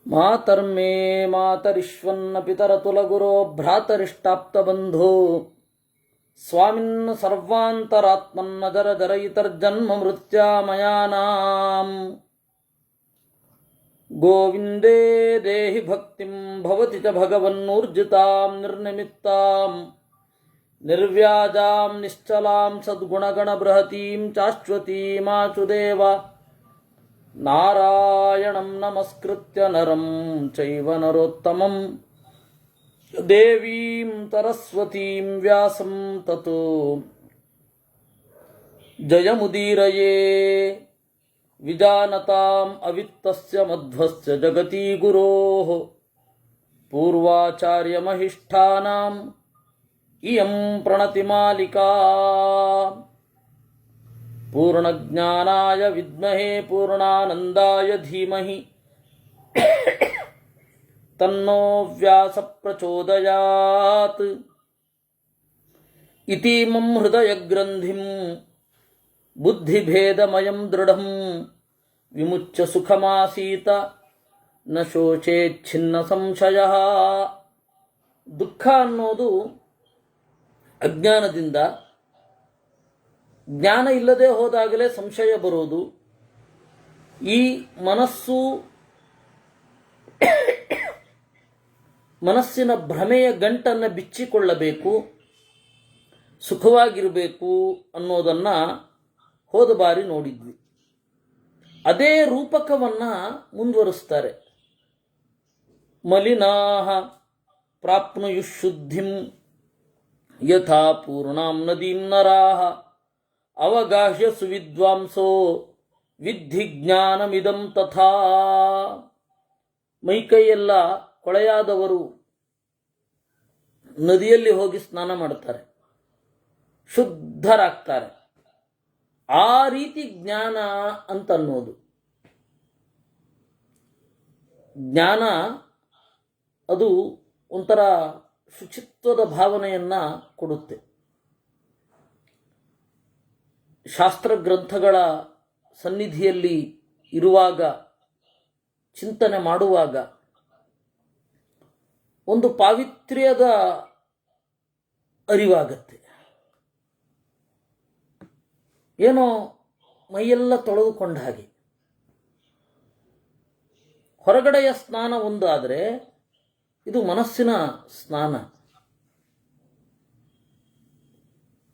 ಮಾತರ್ಮೇ ಮಾತರಿಶ್ವನ್ನ ಪಿತರತುಲಗುರೋ ಭ್ರಾತರಿಷ್ಟಾಪ್ತಬಂಧೋ ಸ್ವಾಮಿನ್ ಸರ್ವಾಂತರಾತ್ಮನ್ನ ಜರ ಜರಯಿತರ್ಜನ್ಮ ಮೃತ್ಯಾಮಯಾನಾಂ ಗೋವಿಂದೇ ದೇಹಿ ಭಕ್ತಿಂ ಭವತಿ ಚ ಭಗವನ್ನೂರ್ಜಿತಾಂ ನಿರ್ನಿಮಿತ್ತಾಂ ನಿರ್ವ್ಯಾಜಾಂ ನಿಶ್ಚಲಾಂ ಸದ್ಗುಣಗಣ ಬೃಹತೀಂ ಚಾಶ್ವತೀಮಾಚುದೇವ ನಾರಾಯಣಂ ನಮಸ್ಕೃತ್ಯ ನರಂ ಚೈವ ನರೋತ್ತಮಂ ದೇವೀಂ ಸರಸ್ವತೀಂ ವ್ಯಾಸಂ ತತೋ ಜಯಮುದೀರಯೇ ವಿಜಾನತಾಂ ಅವಿತ್ತಸ್ಯ ಮಧ್ವಸ್ಯ ಜಗತಿ ಗುರೋಃ ಪೂರ್ವಾಚಾರ್ಯಮಹಿಷ್ಠಾನಾಂ ಇಯಂ ಪ್ರಣತಿಮಾಲಿಕಾ ಪೂರ್ಣಜ್ಞಾನಾಯ ವಿದ್ಮಹೇ ಪೂರ್ಣಾನಂದಾಯ ಧೀಮಹಿ ತನ್ನೋ ವ್ಯಾಸ ಪ್ರಚೋದಯಾತ್ ಇತೀಮಂ ಹೃದಯಗ್ರಂಥಿಂ ಬುದ್ಧಿಭೇದಮಯಂ ದೃಢಂ ವಿಮುಚ್ಯ ಸುಖಮಾಸೀತ ನ ಶೋಚೇಚ್ಛಿನ್ನ ಸಂಶಯಃ. ದುಃಖ ಅನ್ನೋದು ಅಜ್ಞಾನದಿಂದ, ಜ್ಞಾನ ಇಲ್ಲದೆ ಹೋದಾಗಲೇ ಸಂಶಯ ಬರೋದು. ಈ ಮನಸ್ಸಿನ ಭ್ರಮೆಯ ಗಂಟನ್ನು ಬಿಚ್ಚಿಕೊಳ್ಳಬೇಕು, ಸುಖವಾಗಿರಬೇಕು ಅನ್ನೋದನ್ನು ಹೋದ ಬಾರಿ ನೋಡಿದ್ವಿ. ಅದೇ ರೂಪಕವನ್ನು ಮುಂದುವರಿಸ್ತಾರೆ. ಮಲಿನಾಹ ಪ್ರಾಪ್ನುಯುಶುದ್ಧಿಂ ಯಥಾ ಪೂರ್ಣಾಂ ನದೀಂ ನರಾಹ ಅವಗಾಹ್ಯ ಸುವಿದ್ವಾಂಸೋ ವಿದ್ಧಿ ಜ್ಞಾನಮಿದಂ ತಥಾ. ಮೈಕೈಯೆಲ್ಲ ಕೊಳೆಯಾದವರು ನದಿಯಲ್ಲಿ ಹೋಗಿ ಸ್ನಾನ ಮಾಡ್ತಾರೆ, ಶುದ್ಧರಾಗ್ತಾರೆ. ಆ ರೀತಿ ಜ್ಞಾನ ಅಂತನ್ನೋದು. ಜ್ಞಾನ ಅದು ಒಂಥರ ಶುಚಿತ್ವದ ಭಾವನೆಯನ್ನು ಕೊಡುತ್ತೆ. ಶಾಸ್ತ್ರಗ್ರಂಥಗಳ ಸನ್ನಿಧಿಯಲ್ಲಿ ಇರುವಾಗ, ಚಿಂತನೆ ಮಾಡುವಾಗ ಒಂದು ಪಾವಿತ್ರ್ಯದ ಅರಿವಾಗತ್ತೆ. ಏನೋ ಮೈಯೆಲ್ಲ ತೊಳೆದುಕೊಂಡ ಹಾಗೆ. ಹೊರಗಡೆಯ ಸ್ನಾನ ಒಂದಾದರೆ ಇದು ಮನಸ್ಸಿನ ಸ್ನಾನ.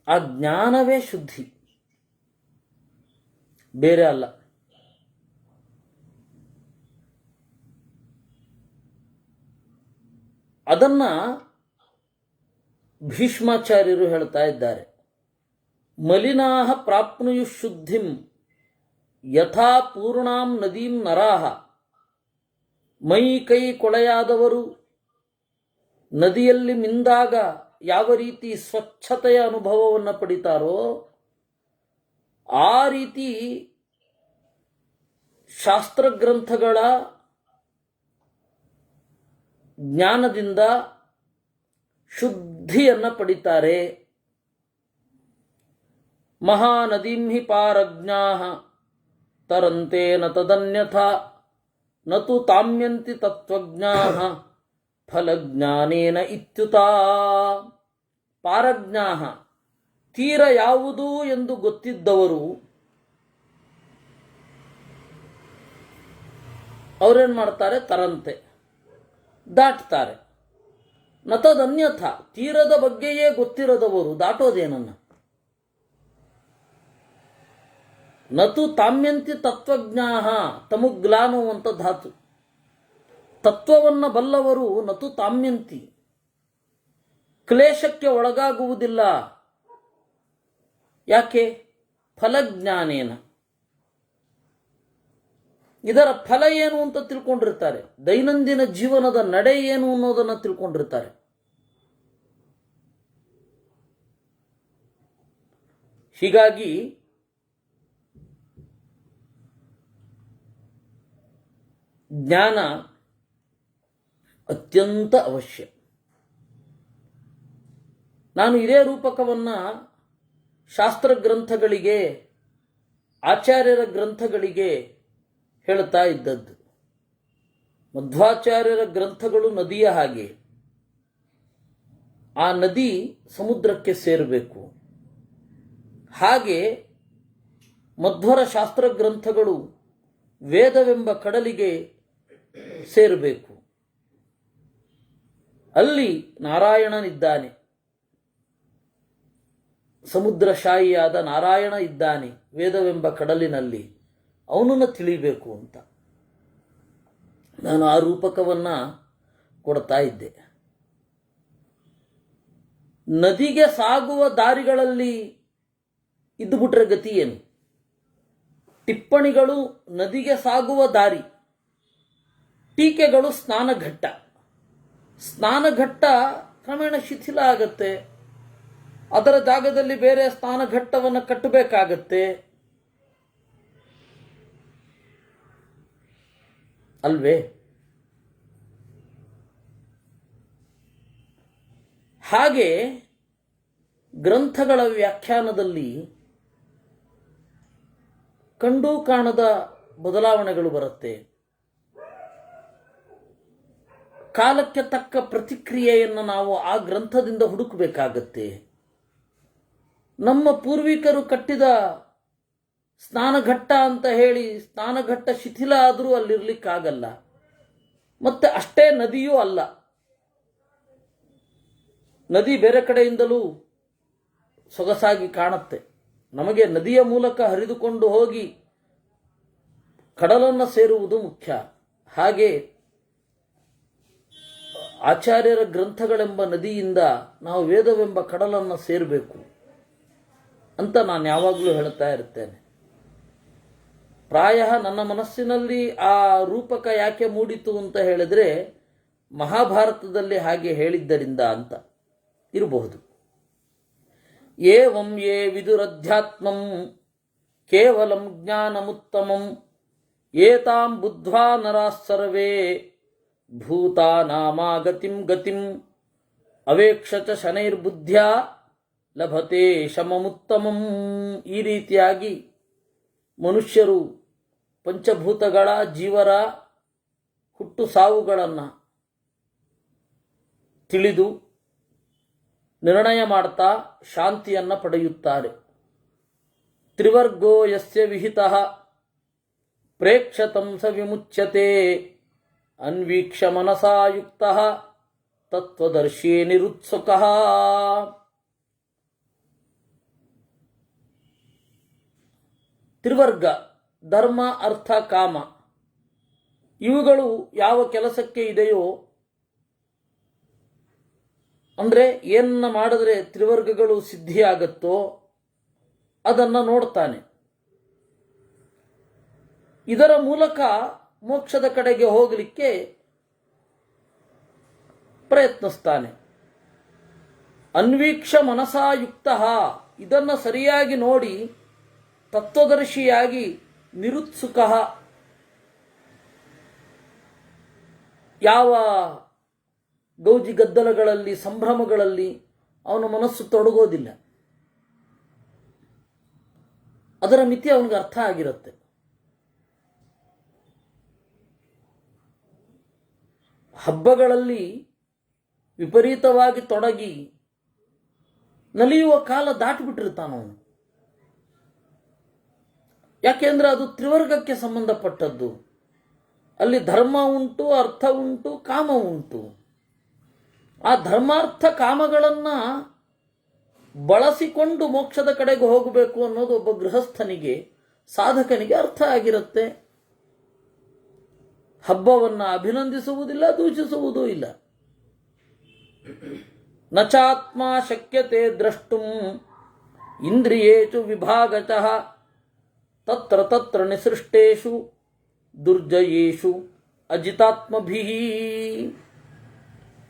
ಆ ಜ್ಞಾನವೇ ಶುದ್ಧಿ, ಬೇರೆ ಅಲ್ಲ. ಅದನ್ನ ಭೀಷ್ಮಾಚಾರ್ಯರು ಹೇಳ್ತಾ ಇದ್ದಾರೆ. ಮಲಿನಾಹ ಪ್ರಾಪ್ನುಯುಶುದ್ಧಿಂ ಯಥಾ ಪೂರ್ಣಾಂ ನದೀಂ ನರಾಹ. ಮೈ ಕೈ ಕೊಳೆಯಾದವರು ನದಿಯಲ್ಲಿ ಮಿಂದಾಗ ಯಾವ ರೀತಿ ಸ್ವಚ್ಛತೆಯ ಅನುಭವವನ್ನು ಪಡಿತಾರೋ ಆ ರೀತಿ ಶಾಸ್ತ್ರಗ್ರಂಥಗಳ ಜ್ಞಾನದಿಂದ ಶುದ್ಧಿಯನ್ನು ಪಡಿತಾರೆ. ಮಹಾನದೀಂ ಹಿ ಪಾರಜ್ಞಾಃ ತರಂತೆ ನ ತದನ್ಯಥಾ ನತು ತಾಮ್ಯಂತಿ ತತ್ವಜ್ಞಾಃ ಫಲಜ್ಞಾನೇನ ಇತ್ಯುತಾ. ಪಾರಜ್ಞಾಃ ತೀರ ಯಾವುದು ಎಂದು ಗೊತ್ತಿದ್ದವರು ಅವರೇನು ಮಾಡ್ತಾರೆ? ತರಂತೆ ದಾಟ್ತಾರೆ. ನತದನ್ಯಥ ತೀರದ ಬಗ್ಗೆಯೇ ಗೊತ್ತಿರದವರು ದಾಟೋದೇನನ್ನ. ನತು ತಾಮ್ಯಂತಿ ತತ್ವಜ್ಞಾಃ ತಮುಗ್ಲಾನು ಅಂತ ಧಾತು. ತತ್ವವನ್ನು ಬಲ್ಲವರು ನತು ತಾಮ್ಯಂತಿ ಕ್ಲೇಶಕ್ಕೆ ಒಳಗಾಗುವುದಿಲ್ಲ. ಯಾಕೆ? ಫಲಜ್ಞಾನೇನ. ಇದರ ಫಲ ಏನು ಅಂತ ತಿಳ್ಕೊಂಡಿರ್ತಾರೆ. ದೈನಂದಿನ ಜೀವನದ ನಡೆ ಏನು ಅನ್ನೋದನ್ನು ತಿಳ್ಕೊಂಡಿರ್ತಾರೆ. ಹೀಗಾಗಿ ಜ್ಞಾನ ಅತ್ಯಂತ ಅವಶ್ಯ. ನಾನು ಇದೇ ರೂಪಕವನ್ನು ಶಾಸ್ತ್ರ ಗ್ರಂಥಗಳಿಗೆ, ಆಚಾರ್ಯರ ಗ್ರಂಥಗಳಿಗೆ ಹೇಳ್ತಾ ಇದ್ದದ್ದು. ಮಧ್ವಾಚಾರ್ಯರ ಗ್ರಂಥಗಳು ನದಿಯ ಹಾಗೆ. ಆ ನದಿ ಸಮುದ್ರಕ್ಕೆ ಸೇರಬೇಕು. ಹಾಗೆ ಮಧ್ವರ ಶಾಸ್ತ್ರ ಗ್ರಂಥಗಳು ವೇದವೆಂಬ ಕಡಲಿಗೆ ಸೇರಬೇಕು. ಅಲ್ಲಿ ನಾರಾಯಣನಿದ್ದಾನೆ, ಸಮುದ್ರಶಾಹಿಯಾದ ನಾರಾಯಣ ಇದ್ದಾನೆ ವೇದವೆಂಬ ಕಡಲಿನಲ್ಲಿ, ಅವನನ್ನು ತಿಳಿಬೇಕು ಅಂತ ನಾನು ಆ ರೂಪಕವನ್ನು ಕೊಡ್ತಾ ಇದ್ದೆ. ನದಿಗೆ ಸಾಗುವ ದಾರಿಗಳಲ್ಲಿ ಇದ್ದುಬಿಟ್ರೆ ಗತಿ ಏನು? ಟಿಪ್ಪಣಿಗಳು ನದಿಗೆ ಸಾಗುವ ದಾರಿ, ಟೀಕೆಗಳು ಸ್ನಾನಘಟ್ಟ. ಸ್ನಾನಘಟ್ಟ ಕ್ರಮೇಣ ಶಿಥಿಲ ಆಗತ್ತೆ, ಅದರ ಜಾಗದಲ್ಲಿ ಬೇರೆ ಸ್ನಾನಘಟ್ಟವನ್ನು ಕಟ್ಟಬೇಕಾಗತ್ತೆ ಅಲ್ವೇ? ಹಾಗೆ ಗ್ರಂಥಗಳ ವ್ಯಾಖ್ಯಾನದಲ್ಲಿ ಕಂಡು ಕಾಣದ ಬದಲಾವಣೆಗಳು ಬರುತ್ತೆ. ಕಾಲಕ್ಕೆ ತಕ್ಕ ಪ್ರತಿಕ್ರಿಯೆಯನ್ನು ನಾವು ಆ ಗ್ರಂಥದಿಂದ ಹುಡುಕಬೇಕಾಗತ್ತೆ. ನಮ್ಮ ಪೂರ್ವಿಕರು ಕಟ್ಟಿದ ಸ್ನಾನಘಟ್ಟ ಅಂತ ಹೇಳಿ ಸ್ನಾನಘಟ್ಟ ಶಿಥಿಲ ಆದರೂ ಅಲ್ಲಿರ್ಲಿಕ್ಕಾಗಲ್ಲ, ಮತ್ತೆ ಅಷ್ಟೇ ನದಿಯೂ ಅಲ್ಲ. ನದಿ ಬೇರೆ ಕಡೆಯಿಂದಲೂ ಸೊಗಸಾಗಿ ಕಾಣುತ್ತೆ. ನಮಗೆ ನದಿಯ ಮೂಲಕ ಹರಿದುಕೊಂಡು ಹೋಗಿ ಕಡಲನ್ನು ಸೇರುವುದು ಮುಖ್ಯ. ಹಾಗೆ ಆಚಾರ್ಯರ ಗ್ರಂಥಗಳೆಂಬ ನದಿಯಿಂದ ನಾವು ವೇದವೆಂಬ ಕಡಲನ್ನು ಸೇರಬೇಕು ಅಂತ ನಾನು ಯಾವಾಗಲೂ ಹೇಳ್ತಾ ಇರ್ತೇನೆ. ಪ್ರಾಯ ನನ್ನ ಮನಸ್ಸಿನಲ್ಲಿ ಆ ರೂಪಕ ಯಾಕೆ ಮೂಡಿತು ಅಂತ ಹೇಳಿದ್ರೆ, ಮಹಾಭಾರತದಲ್ಲಿ ಹಾಗೆ ಹೇಳಿದ್ದರಿಂದ ಅಂತ ಇರಬಹುದು. ಏವಂ ಯೇ ವಿದುರಧ್ಯಾತ್ಮಂ ಕೇವಲಂ ಜ್ಞಾನಮುತ್ತಮಂ ಏತಾಂ ಬುದ್ಧ್ವಾ ನರಾಃ ಸರ್ವೇ ಭೂತಾನಾಮಾಗತಿಂ ಗತಿಂ ಅವೇಕ್ಷತ ಶನೈರ್ಬುದ್ಧ್ಯಾ ಲಭತೆ ಶಮಮುತ್ತಮಂ. ಈ ರೀತಿಯಾಗಿ ಮನುಷ್ಯರು ಪಂಚಭೂತಗಳ ಜೀವರ ಹುಟ್ಟು ಸಾವುಗಳನ್ನು ತಿಳಿದು ನಿರ್ಣಯ ಮಾಡ್ತಾ ಶಾಂತಿಯನ್ನು ಪಡೆಯುತ್ತಾರೆ. ತ್ರಿವರ್ಗೋ ಯಸ್ಯ ವಿಹಿತಃ ಪ್ರೇಕ್ಷತಂ ಸ ವಿಮುಚ್ಯತೆ ಅನ್ವೀಕ್ಷ್ಯ ಮನಸಾ ಯುಕ್ತಃ ತತ್ವದರ್ಶಿ ನಿರುತ್ಸುಕಃ. ತ್ರಿವರ್ಗ ಧರ್ಮ, ಅರ್ಥ, ಕಾಮ ಇವುಗಳು ಯಾವ ಕೆಲಸಕ್ಕೆ ಇದೆಯೋ, ಅಂದರೆ ಏನನ್ನ ಮಾಡಿದ್ರೆ ತ್ರಿವರ್ಗಗಳು ಸಿದ್ಧಿಯಾಗತ್ತೋ ಅದನ್ನು ನೋಡ್ತಾನೆ. ಇದರ ಮೂಲಕ ಮೋಕ್ಷದ ಕಡೆಗೆ ಹೋಗಲಿಕ್ಕೆ ಪ್ರಯತ್ನಿಸ್ತಾನೆ. ಅನ್ವೀಕ್ಷ ಮನಸಾಯುಕ್ತ, ಇದನ್ನು ಸರಿಯಾಗಿ ನೋಡಿ ತತ್ವದರ್ಶಿಯಾಗಿ ನಿರುತ್ಸುಕ, ಯಾವ ಗೌಜಿ ಗದ್ದಲಗಳಲ್ಲಿ ಸಂಭ್ರಮಗಳಲ್ಲಿ ಅವನ ಮನಸ್ಸು ತೊಡಗೋದಿಲ್ಲ. ಅದರ ಮಿತಿ ಅವನಿಗೆ ಅರ್ಥ ಆಗಿರುತ್ತೆ. ಹಬ್ಬಗಳಲ್ಲಿ ವಿಪರೀತವಾಗಿ ತೊಡಗಿ ನಲಿಯುವ ಕಾಲ ದಾಟಿಬಿಟ್ಟಿರ್ತಾನವನು. ಯಾಕೆಂದ್ರೆ ಅದು ತ್ರಿವರ್ಗಕ್ಕೆ ಸಂಬಂಧಪಟ್ಟದ್ದು. ಅಲ್ಲಿ ಧರ್ಮ ಉಂಟು, ಅರ್ಥ ಉಂಟು, ಕಾಮ ಉಂಟು. ಆ ಧರ್ಮಾರ್ಥ ಕಾಮಗಳನ್ನು ಬಳಸಿಕೊಂಡು ಮೋಕ್ಷದ ಕಡೆಗೆ ಹೋಗಬೇಕು ಅನ್ನೋದು ಒಬ್ಬ ಗೃಹಸ್ಥನಿಗೆ, ಸಾಧಕನಿಗೆ ಅರ್ಥ ಆಗಿರುತ್ತೆ. ಹಬ್ಬವನ್ನು ಅಭಿನಂದಿಸುವುದಿಲ್ಲ, ದೂಷಿಸುವುದೂ ಇಲ್ಲ. ನಚಾತ್ಮ ಶಕ್ಯತೆ ದ್ರಷ್ಟುಂ ಇಂದ್ರಿಯೇಷು ವಿಭಾಗತಃ ತತ್ರ ತತ್ರ ನಿಸೃಷ್ಟೇಷು ದುರ್ಜಯೇಷು ಅಜಿತಾತ್ಮಭಿಃ.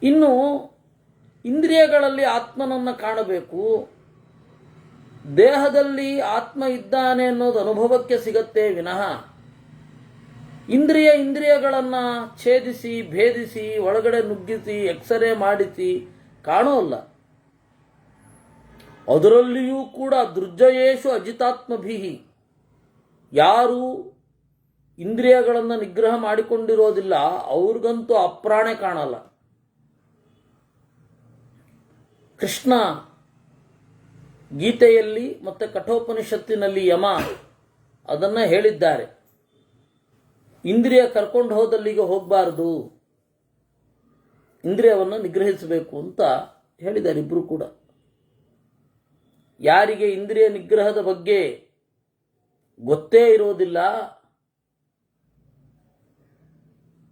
ಇನ್ನು ಇಂದ್ರಿಯಗಳಲ್ಲಿ ಆತ್ಮನನ್ನು ಕಾಣಬೇಕು, ದೇಹದಲ್ಲಿ ಆತ್ಮ ಇದ್ದಾನೆ ಅನ್ನೋದು ಅನುಭವಕ್ಕೆ ಸಿಗತ್ತೆ ವಿನಃ ಇಂದ್ರಿಯಗಳನ್ನು ಛೇದಿಸಿ ಭೇದಿಸಿ ಒಳಗಡೆ ನುಗ್ಗಿಸಿ ಎಕ್ಸರೇ ಮಾಡಿಸಿ ಕಾಣೋಲ್ಲ. ಅದರಲ್ಲಿಯೂ ಕೂಡ ದುರ್ಜಯೇಷು ಅಜಿತಾತ್ಮಭಿಃ, ಯಾರು ಇಂದ್ರಿಯಗಳನ್ನು ನಿಗ್ರಹ ಮಾಡಿಕೊಂಡಿರೋದಿಲ್ಲ ಅವ್ರಿಗಂತೂ ಅಪ್ರಾಣೆ ಕಾಣಲ್ಲ. ಕೃಷ್ಣ ಗೀತೆಯಲ್ಲಿ ಮತ್ತು ಕಠೋಪನಿಷತ್ತಿನಲ್ಲಿ ಯಮ ಅದನ್ನು ಹೇಳಿದ್ದಾರೆ. ಇಂದ್ರಿಯ ಕರ್ಕೊಂಡು ಹೋದಲ್ಲಿಗೆ ಹೋಗಬಾರದು, ಇಂದ್ರಿಯವನ್ನು ನಿಗ್ರಹಿಸಬೇಕು ಅಂತ ಹೇಳಿದ್ದಾರೆ ಇಬ್ಬರು ಕೂಡ. ಯಾರಿಗೆ ಇಂದ್ರಿಯ ನಿಗ್ರಹದ ಬಗ್ಗೆ ಗೊತ್ತೇ ಇರೋದಿಲ್ಲ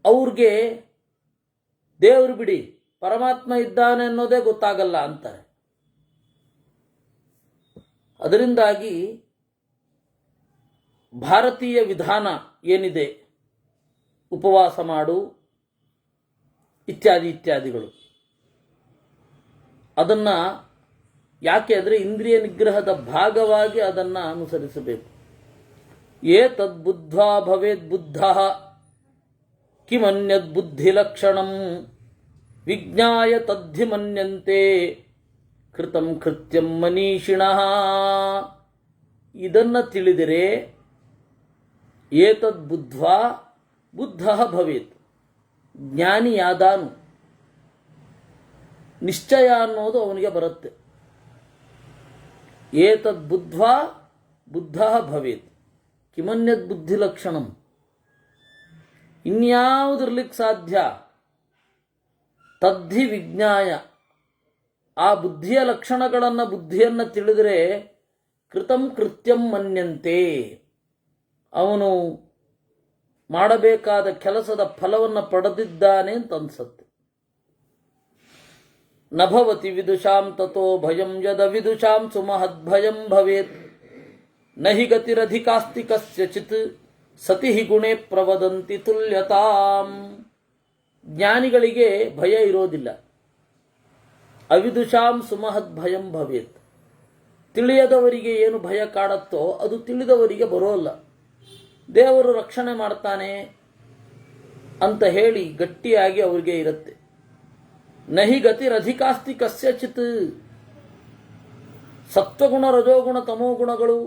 ಅವ್ರಿಗೆ ದೇವರು ಬಿಡಿ ಪರಮಾತ್ಮ ಇದ್ದಾನೆ ಅನ್ನೋದೇ ಗೊತ್ತಾಗಲ್ಲ ಅಂತಾರೆ. ಅದರಿಂದಾಗಿ ಭಾರತೀಯ ವಿಧಾನ ಏನಿದೆ, ಉಪವಾಸ ಮಾಡು ಇತ್ಯಾದಿ ಇತ್ಯಾದಿಗಳು, ಅದನ್ನು ಯಾಕೆ ಅಂದರೆ ಇಂದ್ರಿಯ ನಿಗ್ರಹದ ಭಾಗವಾಗಿ ಅದನ್ನು ಅನುಸರಿಸಬೇಕು. ಏತದ್ಬುದ್ಧ್ವಾ ಭವೇದ್ ಬುದ್ಧಃ ಕಿಮನ್ಯದ್ ಬುದ್ಧಿಲಕ್ಷಣಂ ವಿಜ್ಞಾಯ ತದ್ಧಿ ಮನ್ಯಂತೆ ಕೃತಂ ಕೃತ್ಯಂ ಮನೀಷಿಣಃ. ಇದನ್ನು ತಿಳಿದರೆ ಏತದ್ಬುದ್ಧ್ವಾ ಬುದ್ಧಃ ಭವೇತ್, ಜ್ಞಾನಿಯಾದಾನು, ನಿಶ್ಚಯ ಅನ್ನೋದು ಅವನಿಗೆ ಬರುತ್ತೆ. ಏತದ್ಬುದ್ಧ್ವಾ ಬುದ್ಧಃ ಭವೇತ್ ಕಿಮನ್ಯದ್ ಬುದ್ಧಿಲಕ್ಷಣಂ, ಇನ್ಯಾವುದಿರ್ಲಿಕ್ಕೆ ಸಾಧ್ಯ, ತದ್ಧಿ ವಿಜ್ಞಾಯ, ಆ ಬುದ್ಧಿಯ ಲಕ್ಷಣಗಳನ್ನು ಬುದ್ಧಿಯನ್ನು ತಿಳಿದರೆ ಕೃತಂ ಕೃತ್ಯಂ ಮನ್ಯಂತೆ, ಅವನು ಮಾಡಬೇಕಾದ ಕೆಲಸದ ಫಲವನ್ನು ಪಡೆದಿದ್ದಾನೆ ಅಂತ ಅನ್ಸತ್ತೆ. ನಭವತಿ ವಿದುಷಾಂ ತಥೋ ಭಯಂ ಯದ ವಿದುಷಾಂ ಸುಮಹದ್ಭಯಂ ಭವೇತ್ ನಹಿ ಗತಿರಧಿಕಾಸ್ತಿ ಕಸ್ಯಚಿತ್ ಸತಿ ಹಿ ಗುಣೇ ಪ್ರವದಂತಿ ತುಲ್ಯತಾಂ. ಜ್ಞಾನಿಗಳಿಗೆ ಭಯ ಇರೋದಿಲ್ಲ. ಅವಿದುಷಾಂ ಸುಮಹದ್ಭಯಂ ಭವೇತ್, ತಿಳಿಯದವರಿಗೆ ಏನು ಭಯ ಕಾಡತ್ತೋ ಅದು ತಿಳಿದವರಿಗೆ ಬರೋಲ್ಲ. ದೇವರು ರಕ್ಷಣೆ ಮಾಡ್ತಾನೆ ಅಂತ ಹೇಳಿ ಗಟ್ಟಿಯಾಗಿ ಅವರಿಗೆ ಇರುತ್ತೆ. ನಹಿ ಗತಿರಧಿಕಾಸ್ತಿ ಕಸ್ಯಚಿತ್, ಸತ್ವಗುಣ ರಜೋಗುಣ ತಮೋಗುಣಗಳು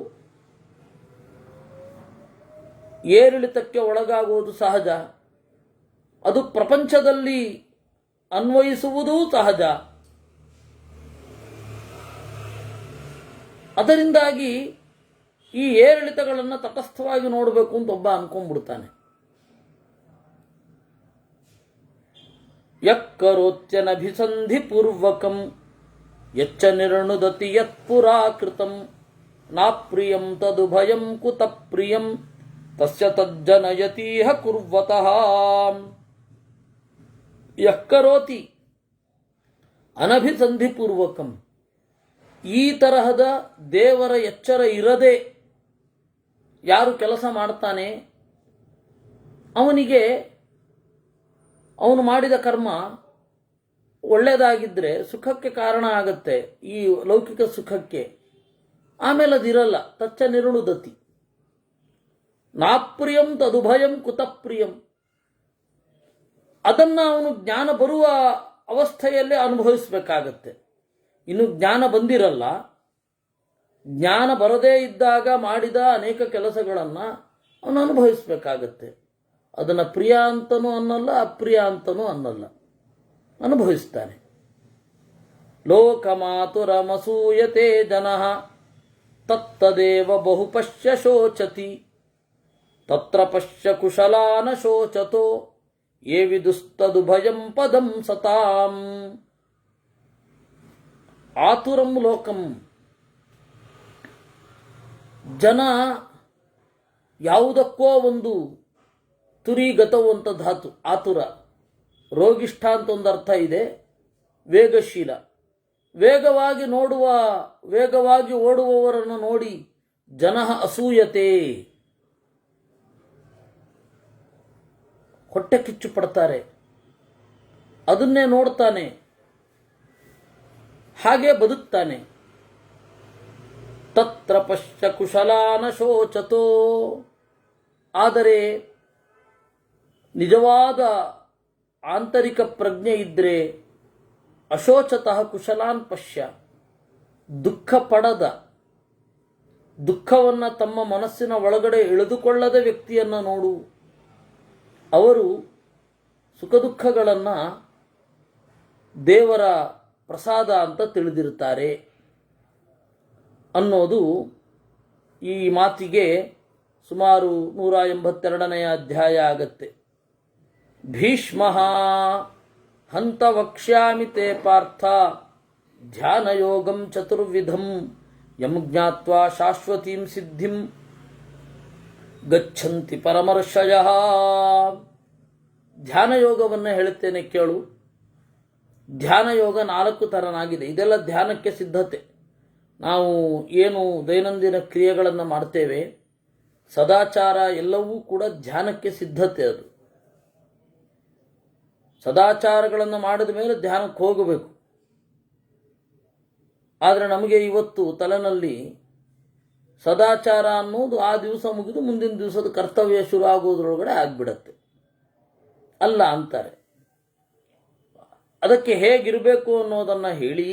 ಏರಿಳಿತಕ್ಕೆ ಒಳಗಾಗುವುದು ಸಹಜ, ಅದು ಪ್ರಪಂಚದಲ್ಲಿ ಅನ್ವಯಿಸುವುದೂ ಸಹಜ. ಅದರಿಂದಾಗಿ ಈ ಏರಿಳಿತಗಳನ್ನು ತಟಸ್ಥವಾಗಿ ನೋಡಬೇಕು ಅಂತ ಒಬ್ಬ ಅನ್ಕೊಂಡ್ಬಿಡ್ತಾನೆ. ಯಕ್ಕರೋತ್ಯನಭಿಸಂಧಿ ಪೂರ್ವಕಂ ಯಚ್ಚ ನಿರ್ಣುದತಿ ಯತ್ಪುರಾಕೃತಂ ನಾಪ್ರಿಯಂ ತದುಭಯಂ ಕುತಪ್ರಿಯಂ ತಸ್ಯ ತಜ್ಜನಯತೀಹ ಕುರ್ವತಃ. ಯಕ್ಕರೋತಿ ಅನಭಿಸಂಧಿ ಪೂರ್ವಕಂ, ಈ ತರಹದ ದೇವರ ಎಚ್ಚರ ಇರದೆ ಯಾರು ಕೆಲಸ ಮಾಡ್ತಾನೆ ಅವನಿಗೆ ಅವನು ಮಾಡಿದ ಕರ್ಮ ಒಳ್ಳೆಯದಾಗಿದ್ದರೆ ಸುಖಕ್ಕೆ ಕಾರಣ ಆಗತ್ತೆ, ಈ ಲೌಕಿಕ ಸುಖಕ್ಕೆ. ಆಮೇಲೆ ಅದಿರಲ್ಲ. ತಚ್ಚ ನಿರ್ಣುದತಿ ನಾಪ್ರಿಯಂ ತದುಭಯಂ ಕುತಪ್ರಿಯಂ, ಅದನ್ನು ಅವನು ಜ್ಞಾನ ಬರುವ ಅವಸ್ಥೆಯಲ್ಲೇ ಅನುಭವಿಸಬೇಕಾಗತ್ತೆ. ಇನ್ನು ಜ್ಞಾನ ಬಂದಿರಲ್ಲ. ಜ್ಞಾನ ಬರದೇ ಇದ್ದಾಗ ಮಾಡಿದ ಅನೇಕ ಕೆಲಸಗಳನ್ನು ಅವನು ಅನುಭವಿಸಬೇಕಾಗತ್ತೆ. ಅದನ್ನು ಪ್ರಿಯ ಅಂತನೂ ಅನ್ನಲ್ಲ, ಅಪ್ರಿಯ ಅಂತನೂ ಅನ್ನಲ್ಲ, ಅನುಭವಿಸ್ತಾನೆ. ಲೋಕಮಾತುರಮಸೂಯತೆ ಜನಃ ತತ್ತದೇವ ಬಹುಪಶ್ಯ ಶೋಚತಿ ತತ್ರ ಪಶ್ಯ ಕುಶಲಾನ ಶೋಚತೋ ಯೇ ವಿದುಸ್ತದುಭಯಂ ಪದಂ ಸತಾಂ. ಆತುರಂ ಲೋಕಂ, ಜನ ಯಾವುದಕ್ಕೋ ಒಂದು ತುರಿಗತವು ಅಂತ ಧಾತು ಆತುರ. ರೋಗಿಷ್ಠ ಅಂತ ಒಂದು ಅರ್ಥ ಇದೆ. ವೇಗಶೀಲ, ವೇಗವಾಗಿ ಓಡುವವರನ್ನು ನೋಡಿ ಜನ ಅಸೂಯತೆ, ಹೊಟ್ಟೆ ಕಿಚ್ಚು ಪಡ್ತಾರೆ. ಅದನ್ನೇ ನೋಡ್ತಾನೆ, ಹಾಗೆ ಬದುಕ್ತಾನೆ. ತತ್ರ ಪಶ್ಯ ಕುಶಲಾನ ಶೋಚತೋ, ಆದರೆ ನಿಜವಾದ ಆಂತರಿಕ ಪ್ರಜ್ಞೆ ಇದ್ದರೆ ಅಶೋಚತಃ ಕುಶಲಾನ್ ಪಶ್ಯ, ದುಃಖ ಪಡದ ದುಃಖವನ್ನು ತಮ್ಮ ಮನಸ್ಸಿನ ಒಳಗಡೆ ಎಳೆದುಕೊಳ್ಳದ ವ್ಯಕ್ತಿಯನ್ನು ನೋಡು. ಅವರು ಸುಖ ದುಃಖಗಳನ್ನು ದೇವರ ಪ್ರಸಾದ ಅಂತ ತಿಳಿದಿರುತ್ತಾರೆ ಅನ್ನೋದು ಈ ಮಾತಿಗೆ ಸುಮಾರು 182ನೇ ಅಧ್ಯಾಯ ಆಗತ್ತೆ. ಭೀಷ್ಮ ಹಂತ ವಕ್ಷ್ಯಾಮಿ ತೇ ಪಾರ್ಥ ಧ್ಯಾನಯೋಗಂ ಚತುರ್ವಿಧಂ ಯಂ ಜ್ಞಾತ್ವಾ ಶಾಶ್ವತೀಂ ಸಿದ್ಧಿಂ ಗಚ್ಚಂತಿ ಪರಮರ್ಷಯಃ. ಧ್ಯಾನಯೋಗವನ್ನು ಹೇಳುತ್ತೇನೆ ಕೇಳು. ಧ್ಯಾನಯೋಗ 4 ಥರನಾಗಿದೆ. ಇದೆಲ್ಲ ಧ್ಯಾನಕ್ಕೆ ಸಿದ್ಧತೆ. ನಾವು ಏನು ದೈನಂದಿನ ಕ್ರಿಯೆಗಳನ್ನು ಮಾಡ್ತೇವೆ, ಸದಾಚಾರ ಎಲ್ಲವೂ ಕೂಡ ಧ್ಯಾನಕ್ಕೆ ಸಿದ್ಧತೆ. ಅದು ಸದಾಚಾರಗಳನ್ನು ಮಾಡಿದ ಮೇಲೆ ಧ್ಯಾನಕ್ಕೆ ಹೋಗಬೇಕು. ಆದರೆ ನಮಗೆ ಇವತ್ತು ತಲೆನಲ್ಲಿ ಸದಾಚಾರ ಅನ್ನೋದು ಆ ದಿವಸ ಮುಗಿದು ಮುಂದಿನ ದಿವಸದ ಕರ್ತವ್ಯ ಶುರು ಆಗೋದ್ರೊಳಗಡೆ ಆಗಿಬಿಡತ್ತೆ. ಅಲ್ಲ ಅಂತಾರೆ. ಅದಕ್ಕೆ ಹೇಗಿರಬೇಕು ಅನ್ನೋದನ್ನು ಹೇಳಿ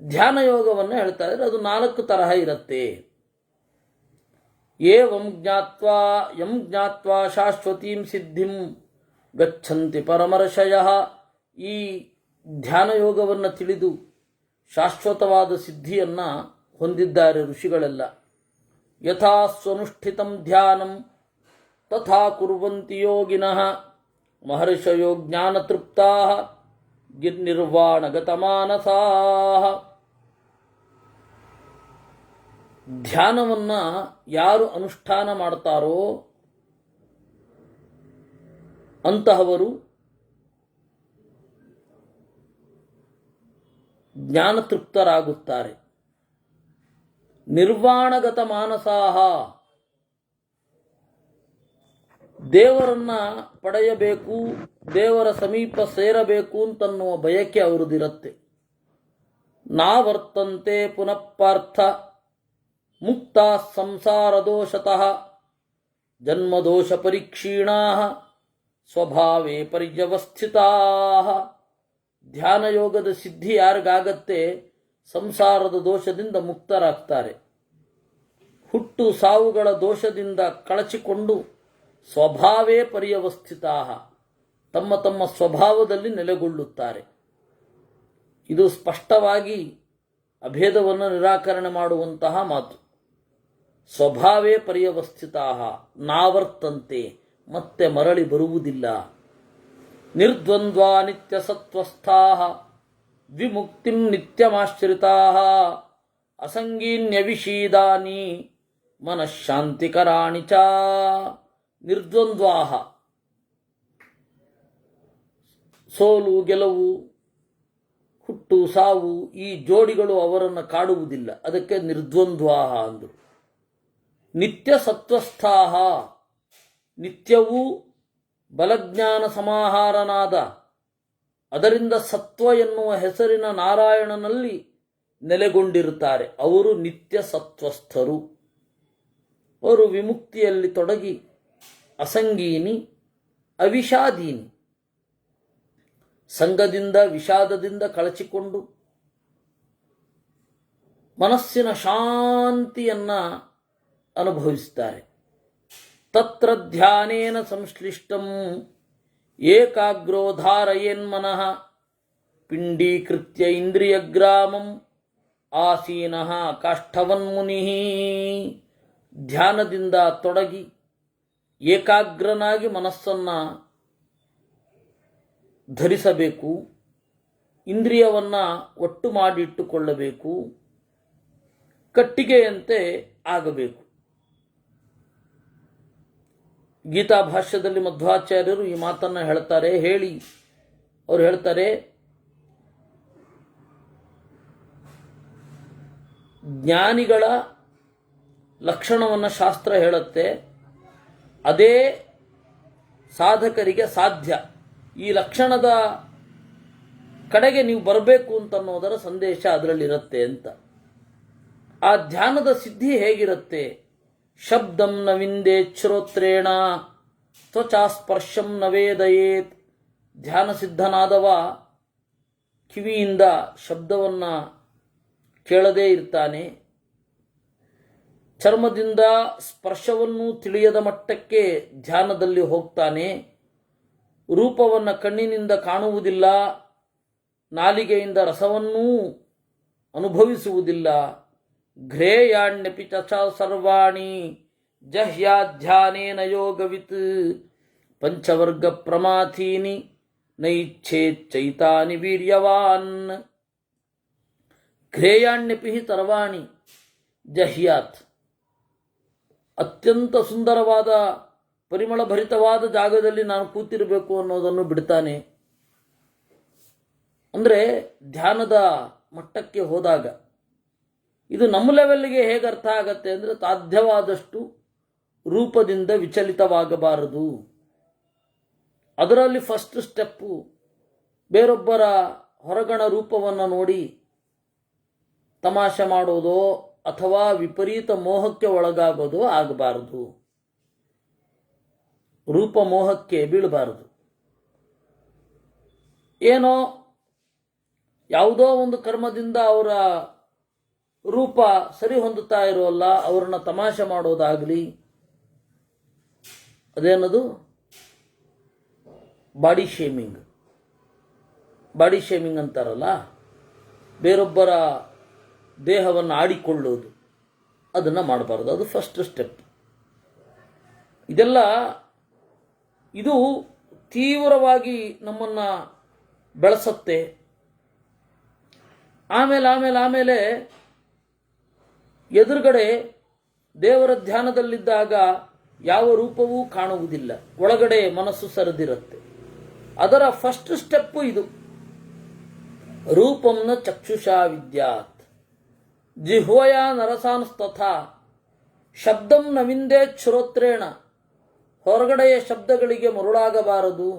ಧ್ಯಾನ ಯೋಗವನ್ನು ಹೇಳ್ತಾ ಇದ್ದಾರೆ. ಅದು 4 ತರಹ ಇರುತ್ತೆ. ಏವಂ ಜ್ಞಾತ್ವಾ ಯಂ ಜ್ಞಾತ್ವಾ ಶಾಶ್ವತೀಂ ಸಿದ್ಧಿಂ ಗಚ್ಚಂತಿ ಪರಮರ್ಷಯಃ. ಈ ಧ್ಯಾನ ಯೋಗವನ್ನು ತಿಳಿದು ಶಾಶ್ವತವಾದ ಸಿದ್ಧಿಯನ್ನು ಹೊಂದಿದ್ದಾರೆ ಋಷಿಗಳೆಲ್ಲ. ಯಥಾ ಸ್ವನುಷ್ಠಿತಂ ಧ್ಯಾನಂ ತಥಾ ಕುರ್ವಂತಿ ಯೋಗಿನಃ ಮಹರ್ಷಯೋ ಜ್ಞಾನತೃಪ್ತಾಃ ಗಿರ್ನಿರ್ವಾಣಗತಮಾನಸಾಃ. ಧ್ಯಾನವನ್ನು ಯಾರು ಅನುಷ್ಠಾನ ಮಾಡ್ತಾರೋ ಅಂತಹವರು ಜ್ಞಾನತೃಪ್ತರಾಗುತ್ತಾರೆ. ನಿರ್ವಾಣಗತ ಮಾನಸಾಹ, ದೇವರನ್ನ ಪಡೆಯಬೇಕು, ದೇವರ ಸಮೀಪ ಸೇರಬೇಕು ಅಂತನ್ನುವ ಬಯಕೆ ಅವರದಿರುತ್ತೆ. ನಾವರ್ತಂತೆ ಪುನಃ ಪಾರ್ಥ ಮುಕ್ತ ಸಂಸಾರ ದೋಷತಃ ಜನ್ಮದೋಷ ಪರೀಕ್ಷೀಣಾ ಸ್ವಭಾವೇ ಪರ್ಯವಸ್ಥಿತಾ. ಧ್ಯಾನಯೋಗದ ಸಿದ್ಧಿ ಯಾರಿಗಾಗತ್ತೆ, ಸಂಸಾರದ ದೋಷದಿಂದ ಮುಕ್ತರಾಗ್ತಾರೆ. ಹುಟ್ಟು ಸಾವುಗಳ ದೋಷದಿಂದ ಕಳಚಿಕೊಂಡು ಸ್ವಭಾವೇ ಪರ್ಯವಸ್ಥಿತಾ, ತಮ್ಮ ತಮ್ಮ ಸ್ವಭಾವದಲ್ಲಿ ನೆಲೆಗೊಳ್ಳುತ್ತಾರೆ. ಇದು ಸ್ಪಷ್ಟವಾಗಿ ಅಭೇದವನ್ನು ನಿರಾಕರಣೆ ಮಾಡುವಂತಹ ಮಾತು. ಸ್ವಭಾವೇ ಪರ್ಯವಸ್ಥಿತಾ ನಾವರ್ತಂತೆ, ಮತ್ತೆ ಮರಳಿ ಬರುವುದಿಲ್ಲ. ನಿರ್ದ್ವಂದ್ವಾ ನಿತ್ಯ ಸತ್ವಸ್ಥಾ ವಿಮುಕ್ತಿಂ ನಿತ್ಯಮಾಶ್ರಿತಾ ಅಸಂಗೀನ್ಯವಿಷೀದಾನಿ ಮನಃಶಾಂತಿಕರಾಣಿ ಚ. ನಿರ್ದ್ವಂದ್ವಾಹ, ಸೋಲು ಗೆಲುವು, ಹುಟ್ಟು ಸಾವು ಈ ಜೋಡಿಗಳು ಅವರನ್ನು ಕಾಡುವುದಿಲ್ಲ. ಅದಕ್ಕೆ ನಿರ್ದ್ವಂದ್ವಾಹ ಅಂದರು. ನಿತ್ಯ ಸತ್ವಸ್ಥಾಹ, ನಿತ್ಯವೂ ಬಲಜ್ಞಾನ ಸಮಾಹಾರನಾದ, ಅದರಿಂದ ಸತ್ವ ಎನ್ನುವ ಹೆಸರಿನ ನಾರಾಯಣನಲ್ಲಿ ನೆಲೆಗೊಂಡಿರುತ್ತಾರೆ. ಅವರು ನಿತ್ಯ ಸತ್ವಸ್ಥರು. ಅವರು ವಿಮುಕ್ತಿಯಲ್ಲಿ ತೊಡಗಿ ಅಸಂಗೀನಿ ಅವಿಷಾದೀನಿ, ಸಂಗದಿಂದ ವಿಷಾದದಿಂದ ಕಳಚಿಕೊಂಡು ಮನಸ್ಸಿನ ಶಾಂತಿಯನ್ನು ಅನುಭವಿಸುತ್ತಾರೆ. ತತ್ರ ಧ್ಯಾನೇನ ಸಂಶ್ಲಿಷ್ಟಂ ಏಕಾಗ್ರೋ ಧಾರಯೇನ್ಮನಃ ಪಿಂಡೀಕೃತ್ಯ ಇಂದ್ರಿಯಗ್ರಾಮಂ ಆಸೀನಃ ಕಾಷ್ಠವನ್ಮುನಿಃ. ಧ್ಯಾನದಿಂದ ತೊಡಗಿ ಏಕಾಗ್ರನಾಗಿ ಮನಸ್ಸನ್ನು ಧರಿಸಬೇಕು, ಇಂದ್ರಿಯವನ್ನು ಒಟ್ಟು ಮಾಡಿಟ್ಟುಕೊಳ್ಳಬೇಕು, ಕಟ್ಟಿಗೆಯಂತೆ ಆಗಬೇಕು. ಗೀತಾ ಭಾಷ್ಯದಲ್ಲಿ ಮಧ್ವಾಚಾರ್ಯರು ಈ ಮಾತನ್ನು ಹೇಳ್ತಾರೆ. ಅವರು ಹೇಳ್ತಾರೆ, ಜ್ಞಾನಿಗಳ ಲಕ್ಷಣವನ್ನು ಶಾಸ್ತ್ರ ಹೇಳುತ್ತೆ, ಅದೇ ಸಾಧಕರಿಗೆ ಸಾಧ್ಯ. ಈ ಲಕ್ಷಣದ ಕಡೆಗೆ ನೀವು ಬರಬೇಕು ಅಂತನ್ನೋದರ ಸಂದೇಶ ಅದರಲ್ಲಿರುತ್ತೆ ಅಂತ. ಆ ಧ್ಯಾನದ ಸಿದ್ಧಿ ಹೇಗಿರುತ್ತೆ? ಶಬ್ದಂ ನ ವಿಂದೇತ್ ಶ್ರೋತ್ರೇಣ ತ್ವಚಾ ಸ್ಪರ್ಶಂ ನ ವೇದಯೇತ್. ಧ್ಯಾನ ಸಿದ್ಧನಾದವ ಕಿವಿಯಿಂದ ಶಬ್ದವನ್ನು ಕೇಳದೇ ಇರ್ತಾನೆ, ಚರ್ಮದಿಂದ ಸ್ಪರ್ಶವನ್ನು ತಿಳಿಯದ ಮಟ್ಟಕ್ಕೆ ಧ್ಯಾನದಲ್ಲಿ ಹೋಗ್ತಾನೆ. ರೂಪವನ್ನು ಕಣ್ಣಿನಿಂದ ಕಾಣುವುದಿಲ್ಲ, ನಾಲಿಗೆಯಿಂದ ರಸವನ್ನೂ ಅನುಭವಿಸುವುದಿಲ್ಲ. ಘ್ರೇಯಾಣ್ಯಪಿ ಚ ಸರ್ವಾಣಿ ಜಹ್ಯಾಧ್ಯಾನೇನ ಯೋಗವಿತ್ ಪಂಚವರ್ಗ ಪ್ರಮಾಥೀನಿ ನೈಚ್ಛೇಚ್ಚೈತಾನಿ ವೀರ್ಯವಾನ್. ಘ್ರೇಯಾಣ್ಯಪಿ ಸರ್ವಾಣಿ ಜಹ್ಯಾತ್. ಅತ್ಯಂತ ಸುಂದರವಾದ ಪರಿಮಳಭರಿತವಾದ ಜಾಗದಲ್ಲಿ ನಾನು ಕೂತಿರಬೇಕು ಅನ್ನೋದನ್ನು ಬಿಡ್ತಾನೆ. ಅಂದರೆ ಧ್ಯಾನದ ಮಟ್ಟಕ್ಕೆ ಹೋದಾಗ ಇದು ನಮ್ಮ ಲೆವೆಲ್ಗೆ ಹೇಗೆ ಅರ್ಥ ಆಗತ್ತೆ ಅಂದರೆ, ಸಾಧ್ಯವಾದಷ್ಟು ರೂಪದಿಂದ ವಿಚಲಿತವಾಗಬಾರದು. ಅದರಲ್ಲಿ ಫಸ್ಟ್ ಸ್ಟೆಪ್ಪು ಬೇರೊಬ್ಬರ ಹೊರಗಣ ರೂಪವನ್ನು ನೋಡಿ ತಮಾಷೆ ಮಾಡೋದೋ ಅಥವಾ ವಿಪರೀತ ಮೋಹಕ್ಕೆ ಒಳಗಾಗೋದೋ ಆಗಬಾರದು. ರೂಪ ಮೋಹಕ್ಕೆ ಬೀಳಬಾರದು. ಏನೋ ಯಾವುದೋ ಒಂದು ಕರ್ಮದಿಂದ ಅವರ ರೂಪ ಸರಿ ಹೊಂದುತ್ತಾ ಇರೋಲ್ಲ, ಅವರನ್ನು ತಮಾಷೆ ಮಾಡೋದಾಗಲಿ, ಅದೇನದು ಬಾಡಿ ಶೇಮಿಂಗ್. ಬಾಡಿ ಶೇಮಿಂಗ್ ಅಂತಾರಲ್ಲ, ಬೇರೊಬ್ಬರ ದೇಹವನ್ನು ಆಡಿಕೊಳ್ಳೋದು, ಅದನ್ನು ಮಾಡಬಾರ್ದು. ಅದು ಫಸ್ಟ್ ಸ್ಟೆಪ್. ಇದು ತೀವ್ರವಾಗಿ ನಮ್ಮನ್ನು ಬೆಳೆಸತ್ತೆ. ಆಮೇಲೆ ಎದುರುಗಡೆ ದೇವರ ಧ್ಯಾನದಲ್ಲಿದ್ದಾಗ ಯಾವ ರೂಪವೂ ಕಾಣುವುದಿಲ್ಲ, ಒಳಗಡೆ ಮನಸ್ಸು ಸರಿದಿರುತ್ತೆ. ಅದರ ಫಸ್ಟ್ ಸ್ಟೆಪ್ಪು ಇದು. ರೂಪಂನ ಚಕ್ಷುಷಾ ವಿದ್ಯಾತ್ ಜಿಹ್ವಯ ನರಸಾಂಸ್ತಥಾ ಶಬ್ದಂ ನ ವಿಂದೇತ್ ಶ್ರೋತ್ರೇಣ. ಹೊರಗಡೆಯ ಶಬ್ದಗಳಿಗೆ ಮರುಳಾಗಬಾರದು.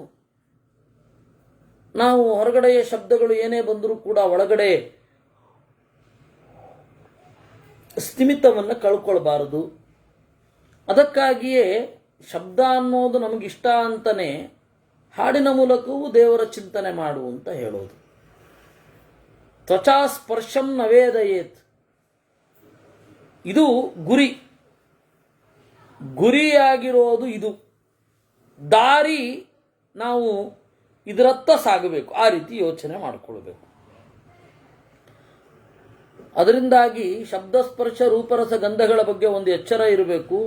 ನಾವು ಹೊರಗಡೆಯ ಶಬ್ದಗಳು ಏನೇ ಬಂದರೂ ಕೂಡ ಒಳಗಡೆ ಸ್ಥಿಮಿತವನ್ನು ಕಳ್ಕೊಳ್ಬಾರದು. ಅದಕ್ಕಾಗಿಯೇ ಶಬ್ದ ಅನ್ನೋದು ನಮಗಿಷ್ಟ ಅಂತಲೇ ಹಾಡಿನ ಮೂಲಕವೂ ದೇವರ ಚಿಂತನೆ ಮಾಡು ಅಂತ ಹೇಳೋದು. ತ್ವಚಾ ಸ್ಪರ್ಶಂ ನವೇದಯೇತ್. ಇದು ಗುರಿಯಾಗಿರೋದು. ಇದು ದಾರಿ ನಾವು ಇದರತ್ತ ಸಾಗಬೇಕು, ಆ ರೀತಿ ಯೋಚನೆ ಮಾಡಿಕೊಳ್ಬೇಕು. ಅದರಿಂದಾಗಿ ಶಬ್ದಸ್ಪರ್ಶ ರೂಪರಸ ಗಂಧಗಳ ಬಗ್ಗೆ ಒಂದು ಎಚ್ಚರ ಇರಬೇಕು.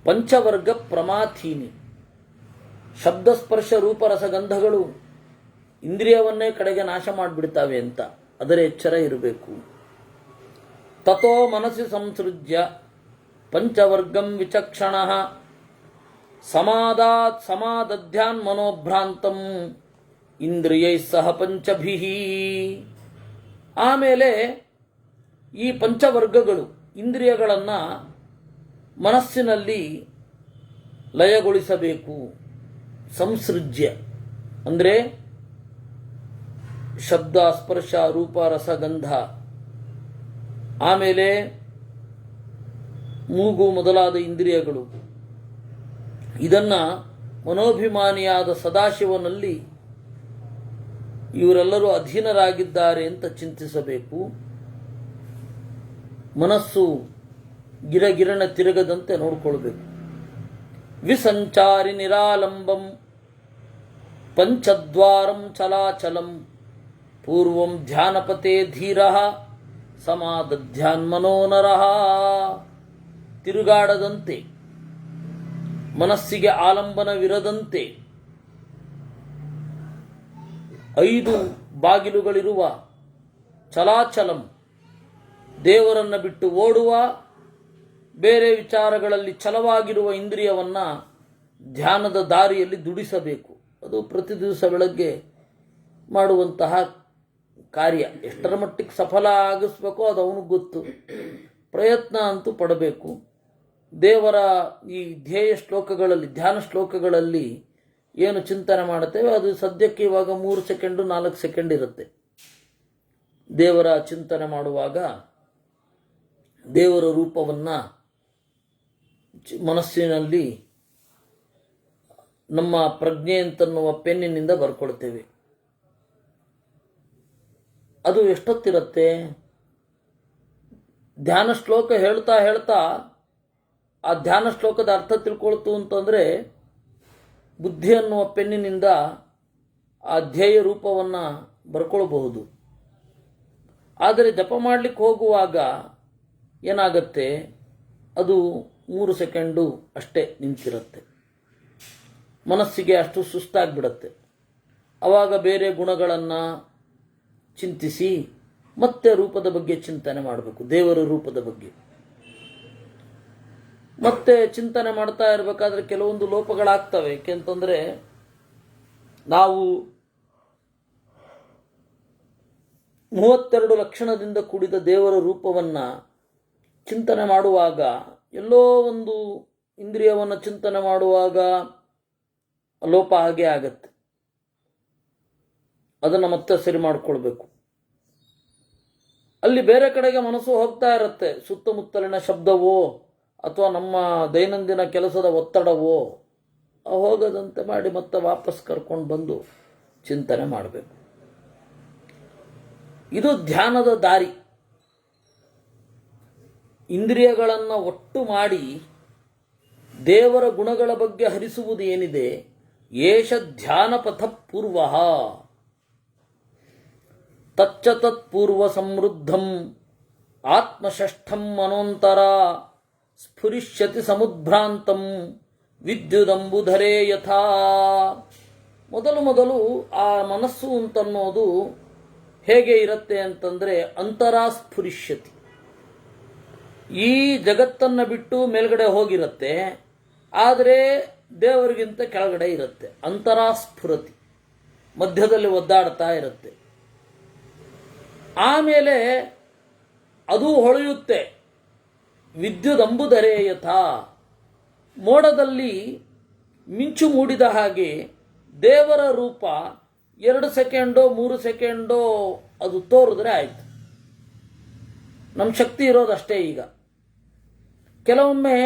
ಪಂಚವರ್ಗ ಪ್ರಮಾಥೀನಿ. ಶಬ್ದಸ್ಪರ್ಶ ರೂಪರಸ ಗಂಧಗಳು ಇಂದ್ರಿಯವನ್ನೇ ಕಡೆಗೆ ನಾಶ ಮಾಡಿಬಿಡ್ತಾವೆ ಅಂತ ಅದರ ಎಚ್ಚರ ಇರಬೇಕು. ತಥೋ ಮನಸ್ಸಿ ಸಂಸೃಜ್ಯ ಪಂಚವರ್ಗಂ ವಿಚಕ್ಷಣಃ ಸಮಾದಧ್ಯಾನ್ ಮನೋಭ್ರಾಂತಂ ಇಂದ್ರಿಯೈ ಸಹ ಪಂಚಭಿಃ. ಆಮೇಲೆ ಈ ಪಂಚವರ್ಗಗಳು ಇಂದ್ರಿಯಗಳನ್ನು ಮನಸ್ಸಿನಲ್ಲಿ ಲಯಗೊಳಿಸಬೇಕು. ಸಂಸೃಜ್ಯ ಅಂದರೆ ಶಬ್ದ ಸ್ಪರ್ಶ ರೂಪ ರಸಗಂಧ, ಆಮೇಲೆ ಮೂಗು ಮೊದಲಾದ ಇಂದ್ರಿಯಗಳು, ಇದನ್ನು ಮನೋಭಿಮಾನಿಯಾದ ಸದಾಶಿವನಲ್ಲಿ ಇವರೆಲ್ಲರೂ ಅಧೀನರಾಗಿದ್ದಾರೆ ಅಂತ ಚಿಂತಿಸಬೇಕು. ಮನಸ್ಸು ಗಿರಗಿರಣ ತಿರುಗದಂತೆ ನೋಡಿಕೊಳ್ಬೇಕು. ವಿಸಂಚಾರಿ ನಿರಾಲಂಬಂ ಪಂಚದ್ವಾರಂ ಚಲಾಚಲಂ ಪೂರ್ವಂ ಧ್ಯಾನಪತೆ ಧೀರಃ ಸಮಾದಧ್ಯಾನ್ಮನೋನರಃ. ತಿರುಗಾಡದಂತೆ, ಮನಸ್ಸಿಗೆ ಆಲಂಬನವಿರದಂತೆ 5 ಬಾಗಿಲುಗಳಿರುವ ಚಲಾಚಲಂ, ದೇವರನ್ನು ಬಿಟ್ಟು ಓಡುವ, ಬೇರೆ ವಿಚಾರಗಳಲ್ಲಿ ಛಲವಾಗಿರುವ ಇಂದ್ರಿಯವನ್ನು ಧ್ಯಾನದ ದಾರಿಯಲ್ಲಿ ದುಡಿಸಬೇಕು. ಅದು ಪ್ರತಿ ದಿವಸ ಬೆಳಗ್ಗೆ ಮಾಡುವಂತಹ ಕಾರ್ಯ. ಎಷ್ಟರ ಮಟ್ಟಿಗೆ ಸಫಲ ಆಗಿಸ್ಬೇಕೋ ಅದು ಅವನಿಗೆ ಗೊತ್ತು. ಪ್ರಯತ್ನ ಅಂತೂ ಪಡಬೇಕು. ದೇವರ ಈ ಧ್ಯೇಯ ಶ್ಲೋಕಗಳಲ್ಲಿ, ಧ್ಯಾನ ಶ್ಲೋಕಗಳಲ್ಲಿ ಏನು ಚಿಂತನೆ ಮಾಡುತ್ತೇವೆ ಅದು ಸದ್ಯಕ್ಕೆ ಇವಾಗ 3 ಸೆಕೆಂಡು 4 ಸೆಕೆಂಡ್ ಇರುತ್ತೆ. ದೇವರ ಚಿಂತನೆ ಮಾಡುವಾಗ ದೇವರ ರೂಪವನ್ನು ಮನಸ್ಸಿನಲ್ಲಿ ನಮ್ಮ ಪ್ರಜ್ಞೆ ಅಂತನ್ನುವ ಪೆನ್ನಿನಿಂದ ಬರ್ಕೊಳ್ತೇವೆ. ಅದು ಎಷ್ಟೊತ್ತಿರುತ್ತೆ? ಧ್ಯಾನ ಶ್ಲೋಕ ಹೇಳ್ತಾ ಹೇಳ್ತಾ ಆ ಧ್ಯಾನ ಶ್ಲೋಕದ ಅರ್ಥ ತಿಳ್ಕೊಳ್ತು ಅಂತಂದರೆ ಬುದ್ಧಿ ಅನ್ನುವ ಪೆನ್ನಿನಿಂದ ಆ ಧ್ಯೇಯ ರೂಪವನ್ನು ಬರ್ಕೊಳ್ಬಹುದು. ಆದರೆ ಜಪ ಮಾಡಲಿಕ್ಕೆ ಹೋಗುವಾಗ ಏನಾಗತ್ತೆ, ಅದು 3 ಸೆಕೆಂಡು ಅಷ್ಟೇ ನಿಂತಿರುತ್ತೆ. ಮನಸ್ಸಿಗೆ ಅಷ್ಟು ಸುಸ್ತಾಗಿಬಿಡತ್ತೆ. ಆವಾಗ ಬೇರೆ ಗುಣಗಳನ್ನು ಚಿಂತಿಸಿ ಮತ್ತೆ ರೂಪದ ಬಗ್ಗೆ ಚಿಂತನೆ ಮಾಡಬೇಕು, ದೇವರ ರೂಪದ ಬಗ್ಗೆ. ಮತ್ತೆ ಚಿಂತನೆ ಮಾಡ್ತಾ ಇರಬೇಕಾದ್ರೆ ಕೆಲವೊಂದು ಲೋಪಗಳಾಗ್ತವೆ. ಏಕೆಂತಂದರೆ ನಾವು 32 ಲಕ್ಷಣದಿಂದ ಕೂಡಿದ ದೇವರ ರೂಪವನ್ನು ಚಿಂತನೆ ಮಾಡುವಾಗ ಎಲ್ಲೋ ಒಂದು ಇಂದ್ರಿಯವನ್ನು ಚಿಂತನೆ ಮಾಡುವಾಗ ಲೋಪ ಹಾಗೆ ಆಗತ್ತೆ. ಅದನ್ನು ಮತ್ತೆ ಸರಿ ಮಾಡಿಕೊಳ್ಬೇಕು. ಅಲ್ಲಿ ಬೇರೆ ಕಡೆಗೆ ಮನಸ್ಸು ಹೋಗ್ತಾ ಇರುತ್ತೆ. ಸುತ್ತಮುತ್ತಲಿನ ಶಬ್ದವೋ ಅಥವಾ ನಮ್ಮ ದೈನಂದಿನ ಕೆಲಸದ ಒತ್ತಡವೋ ಹೋಗದಂತೆ ಮಾಡಿ ಮತ್ತೆ ವಾಪಸ್ ಕರ್ಕೊಂಡು ಬಂದು ಚಿಂತನೆ ಮಾಡಬೇಕು. ಇದು ಧ್ಯಾನದ ದಾರಿ. ಇಂದ್ರಿಯಗಳನ್ನು ಒಟ್ಟು ಮಾಡಿ ದೇವರ ಗುಣಗಳ ಬಗ್ಗೆ ಹರಿಸುವುದು ಏನಿದೆ, ಏಷ ಧ್ಯಾನಪಥ ಪೂರ್ವ ತಚ್ಚ ತತ್ಪೂರ್ವ ಸಮೃದ್ಧಂ ಆತ್ಮಷಷ್ಠಂ ಮನೋಂತರ ಸ್ಫುರಿಷ್ಯತಿ ಸಮುದ್ಭ್ರಾಂತಂ ವಿದ್ಯುದಂಬುಧರೇ ಯಥಾ. ಮೊದಲು ಆ ಮನಸ್ಸು ಅಂತನ್ನೋದು ಹೇಗೆ ಇರುತ್ತೆ ಅಂತಂದರೆ ಅಂತರಾ ಸ್ಫುರಿಷ್ಯತಿ. ಈ ಜಗತ್ತನ್ನು ಬಿಟ್ಟು ಮೇಲ್ಗಡೆ ಹೋಗಿರುತ್ತೆ, ಆದರೆ ದೇವರಿಗಿಂತ ಕೆಳಗಡೆ ಇರುತ್ತೆ. ಅಂತರಾ ಸ್ಫುರತಿ, ಮಧ್ಯದಲ್ಲಿ ಒದ್ದಾಡ್ತಾ ಇರುತ್ತೆ. ಆಮೇಲೆ ಅದು ಹೊಳೆಯುತ್ತೆ. ವಿದ್ಯುದಂಬುಧರೇ ಯಥಾ, ಮೋಡದಲ್ಲಿ ಮಿಂಚು ಮೂಡಿದ ಹಾಗೆ ದೇವರ ರೂಪ 2 ಸೆಕೆಂಡೋ 3 ಸೆಕೆಂಡೋ ಅದು ತೋರಿದ್ರೆ ಆಯಿತು. ನಮ್ಮ ಶಕ್ತಿ ಇರೋದಷ್ಟೇ. ಈಗ ಕೆಲವೊಮ್ಮೆ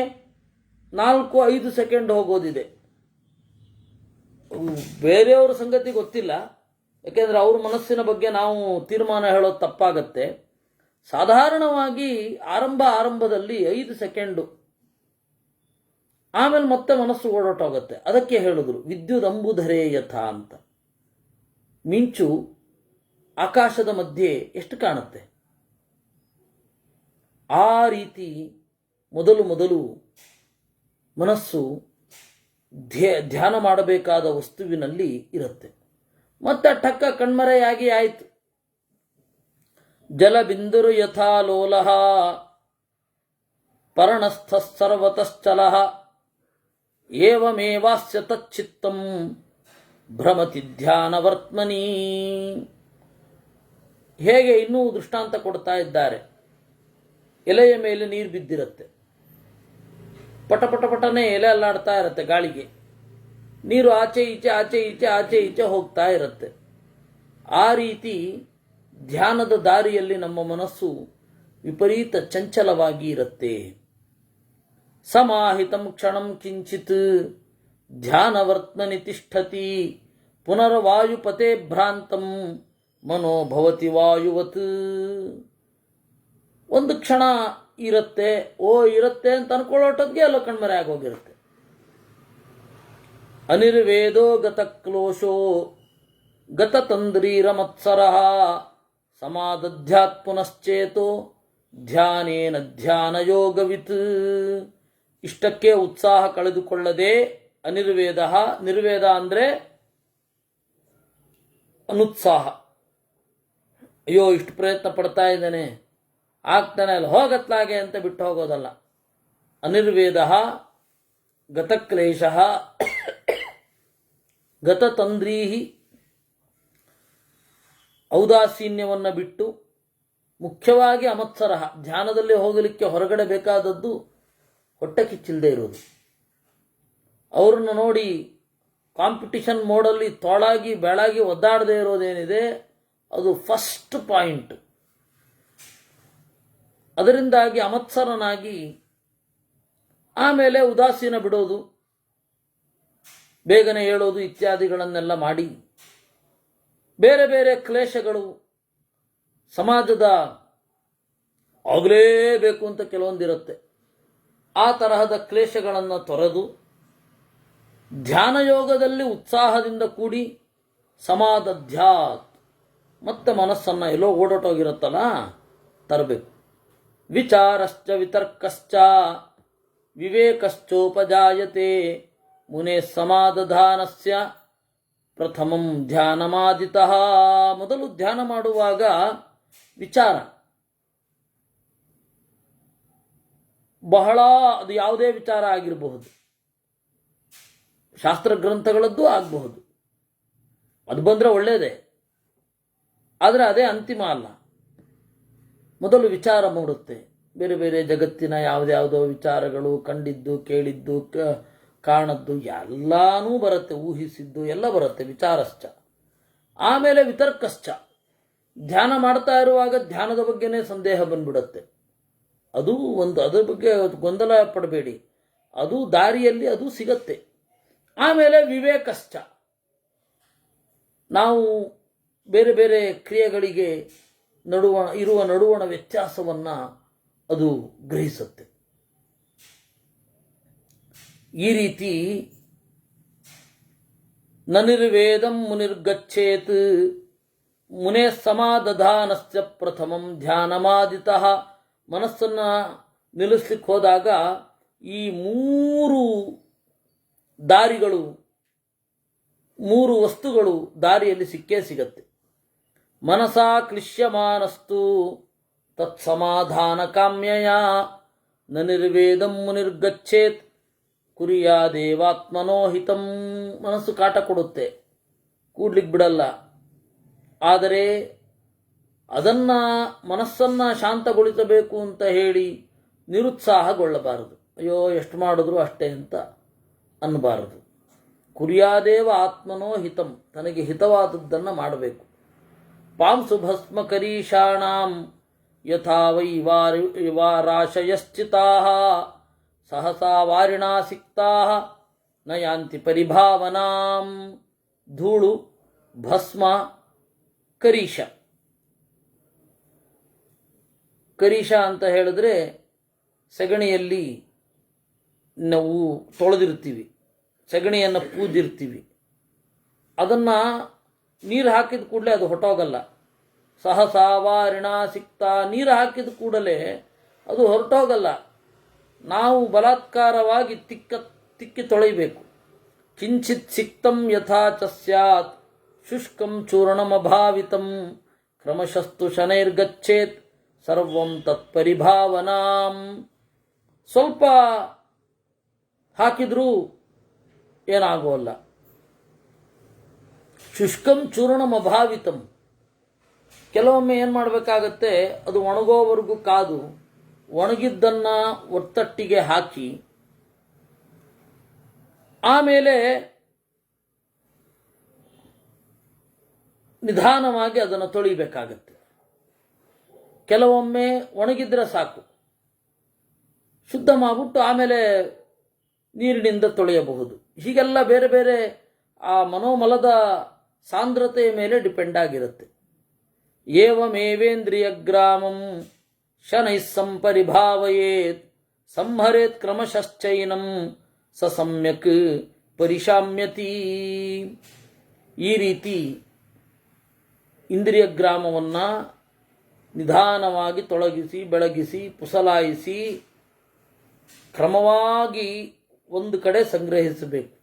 4-5 ಸೆಕೆಂಡ್ ಹೋಗೋದಿದೆ. ಬೇರೆಯವ್ರ ಸಂಗತಿ ಗೊತ್ತಿಲ್ಲ, ಯಾಕೆಂದರೆ ಅವ್ರ ಮನಸ್ಸಿನ ಬಗ್ಗೆ ನಾವು ತೀರ್ಮಾನ ಹೇಳೋದು ತಪ್ಪಾಗತ್ತೆ. ಸಾಧಾರಣವಾಗಿ ಆರಂಭದಲ್ಲಿ 5 ಸೆಕೆಂಡು, ಆಮೇಲೆ ಮತ್ತೆ ಮನಸ್ಸು ಓಡೋಟೋಗುತ್ತೆ. ಅದಕ್ಕೆ ಹೇಳಿದ್ರು ವಿದ್ಯುತ್ ಅಂಬುಧರೇ ಯಥಾ ಅಂತ. ಮಿಂಚು ಆಕಾಶದ ಮಧ್ಯೆ ಎಷ್ಟು ಕಾಣುತ್ತೆ, ಆ ರೀತಿ ಮೊದಲು ಮನಸ್ಸು ಧ್ಯಾನ ಮಾಡಬೇಕಾದ ವಸ್ತುವಿನಲ್ಲಿ ಇರುತ್ತೆ. ಮತ್ತೆ ಟಕ್ಕ ಕಣ್ಮರೆಯಾಗಿ ಆಯಿತು. ಜಲಬಿಂದುರು ಯಥಾ ಲೋಲಃ ಪರ್ಣಸ್ಥಃ ಸರ್ವತಶ್ಚಲಃ ಏವಮೇವಾಸ್ಯ ತಚ್ಚಿತ್ತಂ ಭ್ರಮತಿ ಧ್ಯಾನವರ್ತ್ಮನಿ. ಹೇಗೆ ಇನ್ನೂ ದೃಷ್ಟಾಂತ ಕೊಡ್ತಾ ಇದ್ದಾರೆ. ಎಲೆಯ ಮೇಲೆ ನೀರು ಬಿದ್ದಿರುತ್ತೆ, ಪಟಪಟನೆ ಎಲೆ ಅಲ್ಲಾಡ್ತಾ ಇರುತ್ತೆ ಗಾಳಿಗೆ. ನೀರು ಆಚೆ ಈಚೆ ಹೋಗ್ತಾ ಇರುತ್ತೆ. ಆ ರೀತಿ ಧ್ಯಾನದ ದಾರಿಯಲ್ಲಿ ನಮ್ಮ ಮನಸ್ಸು ವಿಪರೀತ ಚಂಚಲವಾಗಿ ಇರುತ್ತೆ. ಸಮಾಹಿತಂ ಕ್ಷಣಂ ಕಿಂಚಿತ್ ಧ್ಯಾನವರ್ತ್ಮನಿ ತಿಷ್ಠತಿ ಪುನರ್ವಾಯುಪತೆ ಭ್ರಾಂತಂ ಮನೋಭವತಿ ವಾಯುವತ್. ಒಂದು ಕ್ಷಣ ಇರುತ್ತೆ ಅಂತ ಅನ್ಕೊಳ್ಳೋಟದ್ಗೆ ಎಲ್ಲ ಕಣ್ಮರೆ ಆಗೋಗಿರುತ್ತೆ. ಅನಿರ್ವೇದೋ ಗತಕ್ಲೋಷೋ ಗತತಂದ್ರೀರ ಮತ್ಸರಃ ಸಮಾದಧ್ಯಾತ್ ಪುನಶ್ಚೇತೋ ಧ್ಯಾನೇನ ಧ್ಯಾನ ಯೋಗವಿತ್. ಇಷ್ಟಕ್ಕೆ ಉತ್ಸಾಹ ಕಳೆದುಕೊಳ್ಳದೆ ಅನಿರ್ವೇದ, ನಿರ್ವೇದ ಅಂದರೆ ಅನುತ್ಸಾಹ. ಅಯ್ಯೋ ಇಷ್ಟು ಪ್ರಯತ್ನ ಪಡ್ತಾ ಇದ್ದೇನೆ, ಆಗ್ತಾನೆ ಅಲ್ಲ, ಹೋಗತ್ಲಾಗೆ ಅಂತ ಬಿಟ್ಟು ಹೋಗೋದಲ್ಲ. ಅನಿರ್ವೇದ ಗತಕ್ಲೇಶ ಗತತಂದ್ರೀಹಿ, ಔದಾಸೀನ್ಯವನ್ನು ಬಿಟ್ಟು, ಮುಖ್ಯವಾಗಿ ಅಮತ್ಸರ, ಧ್ಯಾನದಲ್ಲಿ ಹೋಗಲಿಕ್ಕೆ ಹೊರಗಡೆ ಬೇಕಾದದ್ದು ಹೊಟ್ಟೆ ಕಿಚ್ಚಿಲ್ಲದೆ ಇರೋದು. ಅವ್ರನ್ನ ನೋಡಿ ಕಾಂಪಿಟಿಷನ್ ಮೋಡಲ್ಲಿ ತೋಳಾಗಿ ಬೆಳಾಗಿ ಒದ್ದಾಡದೇ ಇರೋದೇನಿದೆ ಅದು ಫಸ್ಟ್ ಪಾಯಿಂಟ್. ಅದರಿಂದಾಗಿ ಅಮತ್ಸರನಾಗಿ ಆಮೇಲೆ ಉದಾಸೀನ ಬಿಡೋದು, ಬೇಗನೆ ಹೇಳೋದು ಇತ್ಯಾದಿಗಳನ್ನೆಲ್ಲ ಮಾಡಿ ಬೇರೆ ಬೇರೆ ಕ್ಲೇಶಗಳು, ಸಮಾಜದ ಆಗಲೇಬೇಕು ಅಂತ ಕೆಲವೊಂದಿರುತ್ತೆ. ಆ ತರಹದ ಕ್ಲೇಶಗಳನ್ನು ತೊರೆದು ಧ್ಯಾನಯೋಗದಲ್ಲಿ ಉತ್ಸಾಹದಿಂದ ಕೂಡಿ ಸಮಾಧಧ್ಯಾತ್ ಮತ್ತೆ ಮನಸ್ಸನ್ನು ಎಲ್ಲೋ ಓಡೋಟೋಗಿರುತ್ತಲ್ಲ ತರಬೇಕು. ವಿಚಾರಶ್ಚ ವಿತರ್ಕಶ್ಚ ವಿವೇಕಶ್ಚೋಪಜಾಯತೆ ಮುನೇ ಸಮಾಧಾನಸ್ಯ ಪ್ರಥಮಂ ಧ್ಯಾನಮಾದಿತಃ. ಮೊದಲು ಧ್ಯಾನ ಮಾಡುವಾಗ ವಿಚಾರ ಬಹಳ, ಅದು ಯಾವುದೇ ವಿಚಾರ ಆಗಿರಬಹುದು, ಶಾಸ್ತ್ರ ಗ್ರಂಥಗಳದ್ದು ಆಗಬಹುದು, ಅದು ಬಂದರೆ ಒಳ್ಳೆಯದೇ, ಆದರೆ ಅದೇ ಅಂತಿಮ ಅಲ್ಲ. ಮೊದಲು ವಿಚಾರ ಮೂಡುತ್ತೆ, ಬೇರೆ ಬೇರೆ ಜಗತ್ತಿನ ಯಾವುದ್ಯಾವುದೋ ವಿಚಾರಗಳು, ಕಂಡಿದ್ದು ಕೇಳಿದ್ದು ಕಾಣದ್ದು ಎಲ್ಲನೂ ಬರುತ್ತೆ, ಊಹಿಸಿದ್ದು ಎಲ್ಲ ಬರುತ್ತೆ, ವಿಚಾರಶ್ಚ. ಆಮೇಲೆ ವಿತರ್ಕಶ್ಚ, ಧ್ಯಾನ ಮಾಡ್ತಾ ಇರುವಾಗ ಧ್ಯಾನದ ಬಗ್ಗೆನೇ ಸಂದೇಹ ಬಂದ್ಬಿಡುತ್ತೆ. ಅದು ಒಂದು, ಅದರ ಬಗ್ಗೆ ಗೊಂದಲ ಪಡಬೇಡಿ, ಅದು ದಾರಿಯಲ್ಲಿ ಅದು ಸಿಗತ್ತೆ. ಆಮೇಲೆ ವಿವೇಕಶ್ಚ, ನಾವು ಬೇರೆ ಬೇರೆ ಕ್ರಿಯೆಗಳಿಗೆ ಇರುವ ನಡುವಣ ವ್ಯತ್ಯಾಸವನ್ನು ಅದು ಗ್ರಹಿಸುತ್ತೆ. ಈ ರೀತಿ ನನಿರ್ವೇದಂ ಮುನಿರ್ಗಚ್ಚೇತ್ ಮುನೇ ಸಮಾಧಾನಸ್ಯ ಪ್ರಥಮಂ ಧ್ಯಾನಮಾದಿತಃ. ಮನಸ್ಸನ್ನು ನಿಲ್ಲಿಸ್ಲಿಕ್ಕೆ ಹೋದಾಗ ಈ ಮೂರು ದಾರಿಗಳು, ಮೂರು ವಸ್ತುಗಳು ದಾರಿಯಲ್ಲಿ ಸಿಕ್ಕೇ ಸಿಗತ್ತೆ. ಮನಸಾ ಕ್ಲಿಶ್ಯಮಾನಸ್ತು ತತ್ಸಮಾಧಾನ ಕಾಮ್ಯಯ ನ ನಿರ್ವೇದಂ ಮುನಿರ್ಗಚ್ಚೇತ್ ಕುರಿಯಾದೇವಾತ್ಮನೋ ಹಿತಂ. ಮನಸ್ಸು ಕಾಟ ಕೊಡುತ್ತೆ, ಕೂಡ್ಲಿಕ್ಕೆ ಬಿಡಲ್ಲ. ಆದರೆ ಅದನ್ನು, ಮನಸ್ಸನ್ನು ಶಾಂತಗೊಳಿಸಬೇಕು ಅಂತ ಹೇಳಿ ನಿರುತ್ಸಾಹಗೊಳ್ಳಬಾರದು. ಅಯ್ಯೋ ಎಷ್ಟು ಮಾಡಿದ್ರು ಅಷ್ಟೇ ಅಂತ ಅನ್ನಬಾರದು. ಕುರಿಯಾದೇವ ಆತ್ಮನೋ ಹಿತಂ, ತನಗೆ ಹಿತವಾದದ್ದನ್ನು ಮಾಡಬೇಕು. ಪಾಂಸು ಭಸ್ಮ ಕರೀಷಾಣಾಂ ಯಥಾ ವೈ ವಾರಾಶಯಶ್ಚಿತಾಃ ಸಹಸಾ ವಾರಿಣಾ ಸಿಕ್ತಾಃ ನ ಯಾಂತಿ ಪರಿಭಾವನಾಂ. ಧೂಳು, ಭಸ್ಮ, ಕರೀಶ. ಕರೀಶ ಅಂತ ಹೇಳಿದ್ರೆ ಸಗಣಿಯಲ್ಲಿ ನಾವು ತೊಳೆದಿರ್ತೀವಿ, ಸಗಣಿಯನ್ನು ಪೂಜಿರ್ತೀವಿ, ಅದನ್ನು ನೀರು ಹಾಕಿದ ಕೂಡಲೇ ಅದು ಹೊರಟೋಗಲ್ಲ. ಸಹಸಾ ವಾರಿಣ ಸಿಕ್ತಾ, ನೀರು ಹಾಕಿದ ಕೂಡಲೇ ಅದು ಹೊರಟೋಗಲ್ಲ. ನಾವು ಬಲಾತ್ಕಾರವಾಗಿ ತಿಕ್ಕಿ ತೊಳೆಯಬೇಕು. ಕಿಂಚಿತ್ ಸಿಕ್ತಂ ಯಥಾ ಚ ಸ್ಯಾತ್ ಶುಷ್ಕಂ ಚೂರ್ಣಮಭಾವಿತಂ ಕ್ರಮಶಸ್ತು ಶನೈರ್ಗಚ್ಚೇತ್ ಸರ್ವಂ ತತ್ಪರಿಭಾವನಾಂ. ಸ್ವಲ್ಪ ಹಾಕಿದ್ರೂ ಏನಾಗೋಲ್ಲ. ಶುಷ್ಕಂ ಚೂರ್ಣಮಭಾವಿತಂ, ಕೆಲವೊಮ್ಮೆ ಏನು ಮಾಡಬೇಕಾಗತ್ತೆ, ಅದು ಒಣಗೋವರೆಗೂ ಕಾದು ಒಣಗಿದ್ದನ್ನು ಒತ್ತಟ್ಟಿಗೆ ಹಾಕಿ ಆಮೇಲೆ ನಿಧಾನವಾಗಿ ಅದನ್ನು ತೊಳಿಬೇಕಾಗತ್ತೆ. ಕೆಲವೊಮ್ಮೆ ಒಣಗಿದ್ರೆ ಸಾಕು, ಶುದ್ಧ ಮಾಡಿಬಿಟ್ಟು ಆಮೇಲೆ ನೀರಿನಿಂದ ತೊಳೆಯಬಹುದು. ಹೀಗೆಲ್ಲ ಬೇರೆ ಬೇರೆ ಆ ಮನೋಮಲದ ಸಾಂದ್ರತೆಯ ಮೇಲೆ ಡಿಪೆಂಡ್ ಆಗಿರುತ್ತೆ. ಏವಮೇವೇಂದ್ರಿಯ ಗ್ರಾಮಂ ಶನೈಃ ಸಂಪರಿಭಾವಯೇತ್ ಸಂಹರೇತ್ ಕ್ರಮಶಶ್ಚೈನಂ ಸ ಸಮ್ಯಕ್ ಪರಿಶಾಮ್ಯತಿ. ಈ ರೀತಿ ಇಂದ್ರಿಯ ಗ್ರಾಮವನ್ನು ನಿಧಾನವಾಗಿ ತೊಳಗಿಸಿ, ಬೆಳಗಿಸಿ, ಪುಸಲಾಯಿಸಿ ಕ್ರಮವಾಗಿ ಒಂದು ಕಡೆ ಸಂಗ್ರಹಿಸಬೇಕು.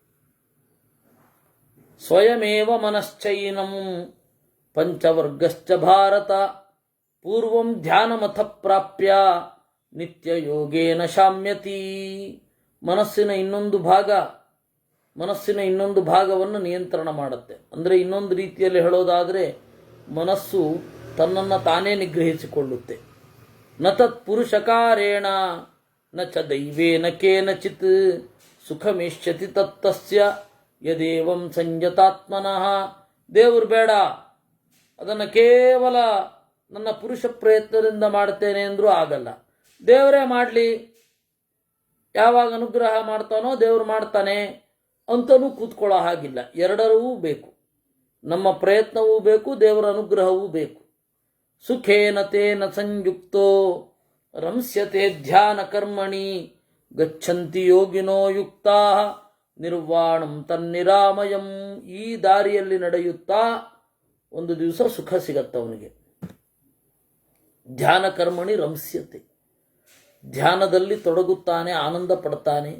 ಸ್ವಯಮೇವ ಮನಶ್ಚೈನಂ ಪಂಚವರ್ಗಶ್ಚ ಭಾರತ ಪೂರ್ವಂ ಧ್ಯಾನಮಥ ಪ್ರಾಪ್ಯ ನಿತ್ಯ ಯೋಗೇನ ಶಾಮ್ಯತಿ. ಮನಸ್ಸಿನ ಇನ್ನೊಂದು ಭಾಗವನ್ನು ನಿಯಂತ್ರಣ ಮಾಡುತ್ತೆ. ಅಂದರೆ ಇನ್ನೊಂದು ರೀತಿಯಲ್ಲಿ ಹೇಳೋದಾದರೆ, ಮನಸ್ಸು ತನ್ನನ್ನು ತಾನೇ ನಿಗ್ರಹಿಸಿಕೊಳ್ಳುತ್ತೆ. ನ ತತ್ ಪುರುಷಕಾರೇಣ ನ ಚ ದೈವೇನ ಕೇನಚಿತ್ ಸುಖಮೇಷ್ಯತಿ ತತ್ತಸ್ಯ ಯದೇವಂ ಸಂಯತಾತ್ಮನಃ. ದೇವರು ಬೇಡ, ಅದನ್ನು ಕೇವಲ ನನ್ನ ಪುರುಷ ಪ್ರಯತ್ನದಿಂದ ಮಾಡ್ತೇನೆ ಅಂದರೂ ಆಗಲ್ಲ. ದೇವರೇ ಮಾಡಲಿ, ಯಾವಾಗ ಅನುಗ್ರಹ ಮಾಡ್ತಾನೋ ದೇವರು ಮಾಡ್ತಾನೆ ಅಂತಲೂ ಕೂತ್ಕೊಳ್ಳೋ ಹಾಗಿಲ್ಲ. ಎರಡರೂ ಬೇಕು, ನಮ್ಮ ಪ್ರಯತ್ನವೂ ಬೇಕು, ದೇವರ ಅನುಗ್ರಹವೂ ಬೇಕು. ಸುಖೇನ ತೇನ ಸಂಯುಕ್ತೋ ರಂಸ್ಯತೆ ಧ್ಯಾನ ಕರ್ಮಣಿ ಗಚ್ಚಂತಿ ಯೋಗಿನೋ ಯುಕ್ತಾ ನಿರ್ವಾಣಂ ತನ್ನಿರಾಮಯಂ. ಈ ದಾರಿಯಲ್ಲಿ ನಡೆಯುತ್ತಾ ಒಂದು ದಿವಸ ಸುಖ ಸಿಗತ್ತ ಅವನಿಗೆ. ಧ್ಯಾನ ಕರ್ಮಣಿ ರಂಸ್ಯತೆ, ಧ್ಯಾನದಲ್ಲಿ ತೊಡಗುತ್ತಾನೆ, ಆನಂದ ಪಡ್ತಾನೆ.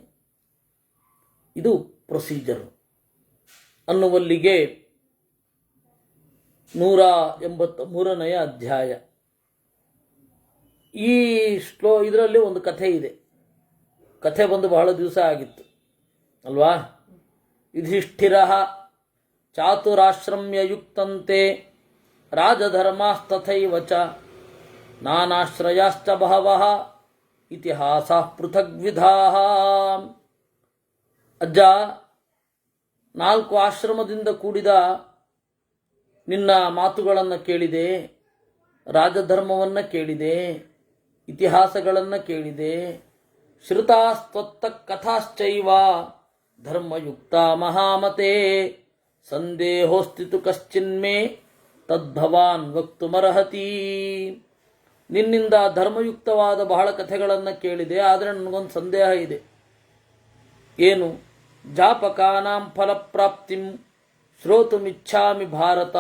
ಇದು ಪ್ರೊಸೀಜರ್ ಅನ್ನುವಲ್ಲಿಗೆ 183ನೇ ಅಧ್ಯಾಯ. ಈ ಇದರಲ್ಲಿ ಒಂದು ಕಥೆ ಇದೆ. ಕಥೆ ಬಂದು ಬಹಳ ದಿವಸ ಆಗಿತ್ತು ಅಲ್ವಾ. ಯುಧಿಷ್ಠಿರ ಚಾತುರಾಶ್ರಮ್ಯ ಯುಕ್ತಂತೆ ರಾಜಧರ್ಮಾಸ್ತಥೈವ ಚ ನಾನಾಶ್ರಯಾಶ್ಚ ಬಹವಃ ಇತಿಹಾಸ ಪೃಥಗ್ವಿಧಾಃ. ಅಜ್ಜ, 4 ಆಶ್ರಮದಿಂದ ಕೂಡಿದ ನಿನ್ನ ಮಾತುಗಳನ್ನು ಕೇಳಿದೆ, ರಾಜಧರ್ಮವನ್ನು ಕೇಳಿದೆ, ಇತಿಹಾಸಗಳನ್ನು ಕೇಳಿದೆ. ಶ್ರುತಾಸ್ತ್ವತ್ತ ಕಥಾಶ್ಚೈವ ಧರ್ಮಯುಕ್ತ ಮಹಾಮತೆ ಸಂದೇಹೋಸ್ತಿತು ಕಶ್ಚಿನ್ಮೇ ತದ್ಭವಾನ್ ವಕ್ತುಮರ್ಹತಿ. ನಿನ್ನಿಂದ ಧರ್ಮಯುಕ್ತವಾದ ಬಹಳ ಕಥೆಗಳನ್ನು ಕೇಳಿದೆ, ಆದರೆ ನನಗೊಂದು ಸಂದೇಹ ಇದೆ. ಏನು? ಜಾಪಕಾನಾಂ ಫಲಪ್ರಾಪ್ತಿಂ ಶ್ರೋತುಮಿಚ್ಛಾಮಿ ಭಾರತ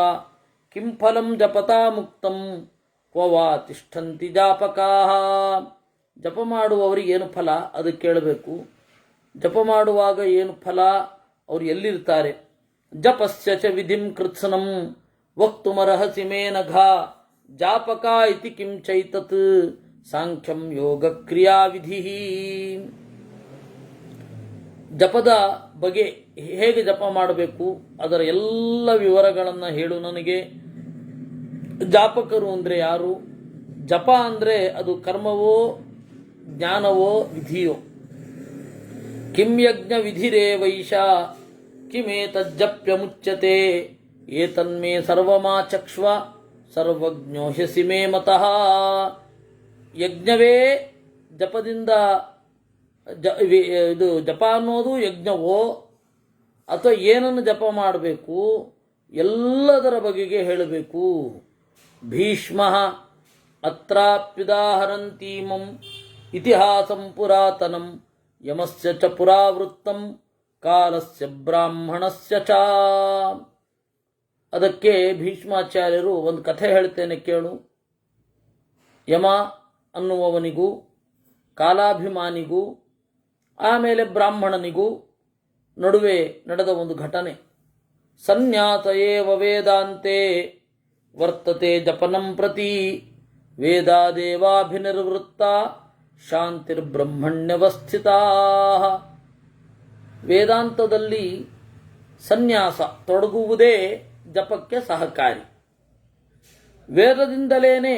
ಕಿಂ ಫಲಂ ಜಪತಾ ಮುಕ್ತಂ ಕ್ವ ವಾ ತಿಷ್ಠಂತಿ ಜಾಪಕಾಃ. ಜಪ ಮಾಡುವವರಿಗೆ ಏನು ಫಲ ಅದು ಕೇಳಬೇಕು. ಜಪ ಮಾಡುವಾಗ ಏನು ಫಲ, ಅವರು ಎಲ್ಲಿರ್ತಾರೆ? ಜಪಸ್ಯ ಚ ವಿಧಿಂ ಕೃತ್ಸನಂ ವಕ್ತುಮರ್ಹಸಿ ಮೇ ನಘ ಜಾಪಕ ಇತಿ ಕಿಂ ಚೈತತ್ ಸಾಂಖ್ಯಂ ಯೋಗ ಕ್ರಿಯಾ ವಿಧಿ. ಜಪದ ಬಗೆ, ಹೇಗೆ ಜಪ ಮಾಡಬೇಕು ಅದರ ಎಲ್ಲ ವಿವರಗಳನ್ನು ಹೇಳು ನನಗೆ. ಜಾಪಕರು ಅಂದರೆ ಯಾರು? ಜಪ ಅಂದರೆ ಅದು ಕರ್ಮವೋ ಜ್ಞಾನವೋ ವಿಧಿಯೋ? ಕಿಂ ಯಜ್ಞ ವಿಧಿರೇವೈಷ ಕಿಮೇತಜ್ಜಪ್ಯ ಮುಚ್ಯತೆ ಏತನ್ಮೇ ಸರ್ವಮಾಚಕ್ಷ್ವ ಸರ್ವಜ್ಞೋ ಹ್ಯಸಿ ಮೇ ಮತಃ. ಯಜ್ಞವೇ ಜಪದಿಂದ ಇದು ಜಪ ಅನ್ನೋದು ಯಜ್ಞವೋ ಅಥವಾ ಏನನ್ನು ಜಪ ಮಾಡಬೇಕು ಎಲ್ಲದರ ಬಗೆಗೆ ಹೇಳಬೇಕು. ಭೀಷ್ಮ ಅತ್ರಾಪ್ಯುದಾಹರಂತೀಮಂ ಇತಿಹಾಸಂ ಪುರಾತನಂ ಯಮಸ್ಯ ಚ ಪುರಾವೃತ್ತಂ ಕಾಲಸ್ಯ ಬ್ರಾಹ್ಮಣಸ್ಯ ಚ. ಅದಕ್ಕೆ ಭೀಷ್ಮಾಚಾರ್ಯರು ಒಂದು ಕಥೆ ಹೇಳ್ತೇನೆ ಕೇಳು. ಯಮ ಅನ್ನುವವನಿಗೂ ಕಾಲಾಭಿಮಾನಿಗೂ ಆಮೇಲೆ ಬ್ರಾಹ್ಮಣನಿಗೂ ನಡುವೆ ನಡೆದ ಒಂದು ಘಟನೆ. ಸನ್ಯಾಸ ಏವ ವೇದಾಂತೆ ವರ್ತತೆ ಜಪನಂ ಪ್ರತಿ ವೇದಾದೇವಾಭಿನಿರ್ವೃತ್ತ ಶಾಂತಿರ್ಬ್ರಹ್ಮಣ್ಯವಸ್ಥಿತಾ. ವೇದಾಂತದಲ್ಲಿ ಸನ್ಯಾಸ ತೊಡಗುವುದೇ ಜಪಕ್ಕೆ ಸಹಕಾರಿ. ವೇದದಿಂದಲೇ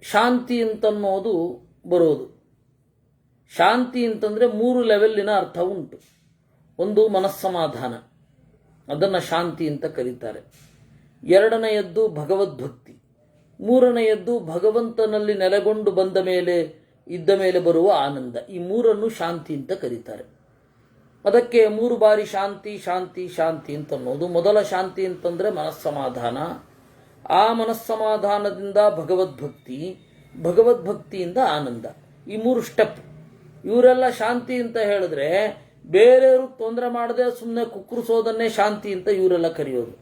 ಶಾಂತಿ ಅಂತನ್ನೋದು ಬರೋದು. ಶಾಂತಿ ಅಂತಂದರೆ 3 ಲೆವೆಲ್ಲಿನ ಅರ್ಥ ಉಂಟು. ಒಂದು ಮನಸ್ಸಮಾಧಾನ, ಅದನ್ನು ಶಾಂತಿ ಅಂತ ಕರೀತಾರೆ. 2ನೆಯದ್ದು ಭಗವದ್ಭಕ್ತಿ. 3ನೆಯದ್ದು ಭಗವಂತನಲ್ಲಿ ನೆಲೆಗೊಂಡು ಇದ್ದ ಮೇಲೆ ಬರುವ ಆನಂದ. ಈ 3 ಶಾಂತಿ ಅಂತ ಕರೀತಾರೆ. ಅದಕ್ಕೆ 3 ಬಾರಿ ಶಾಂತಿ ಶಾಂತಿ ಶಾಂತಿ ಅಂತನ್ನೋದು. ಮೊದಲ ಶಾಂತಿ ಅಂತಂದರೆ ಮನಸ್ಸಮಾಧಾನ. ಆ ಮನಸ್ಸಮಾಧಾನದಿಂದ ಭಗವದ್ಭಕ್ತಿ, ಭಗವದ್ಭಕ್ತಿಯಿಂದ ಆನಂದ. ಈ 3 ಸ್ಟೆಪ್. ಇವರೆಲ್ಲ ಶಾಂತಿ ಅಂತ ಹೇಳಿದ್ರೆ ಬೇರೆಯವರು ತೊಂದರೆ ಮಾಡದೆ ಸುಮ್ಮನೆ ಕುಕ್ಕರಿಸೋದನ್ನೇ ಶಾಂತಿ ಅಂತ ಇವರೆಲ್ಲ ಕರೆಯೋದು.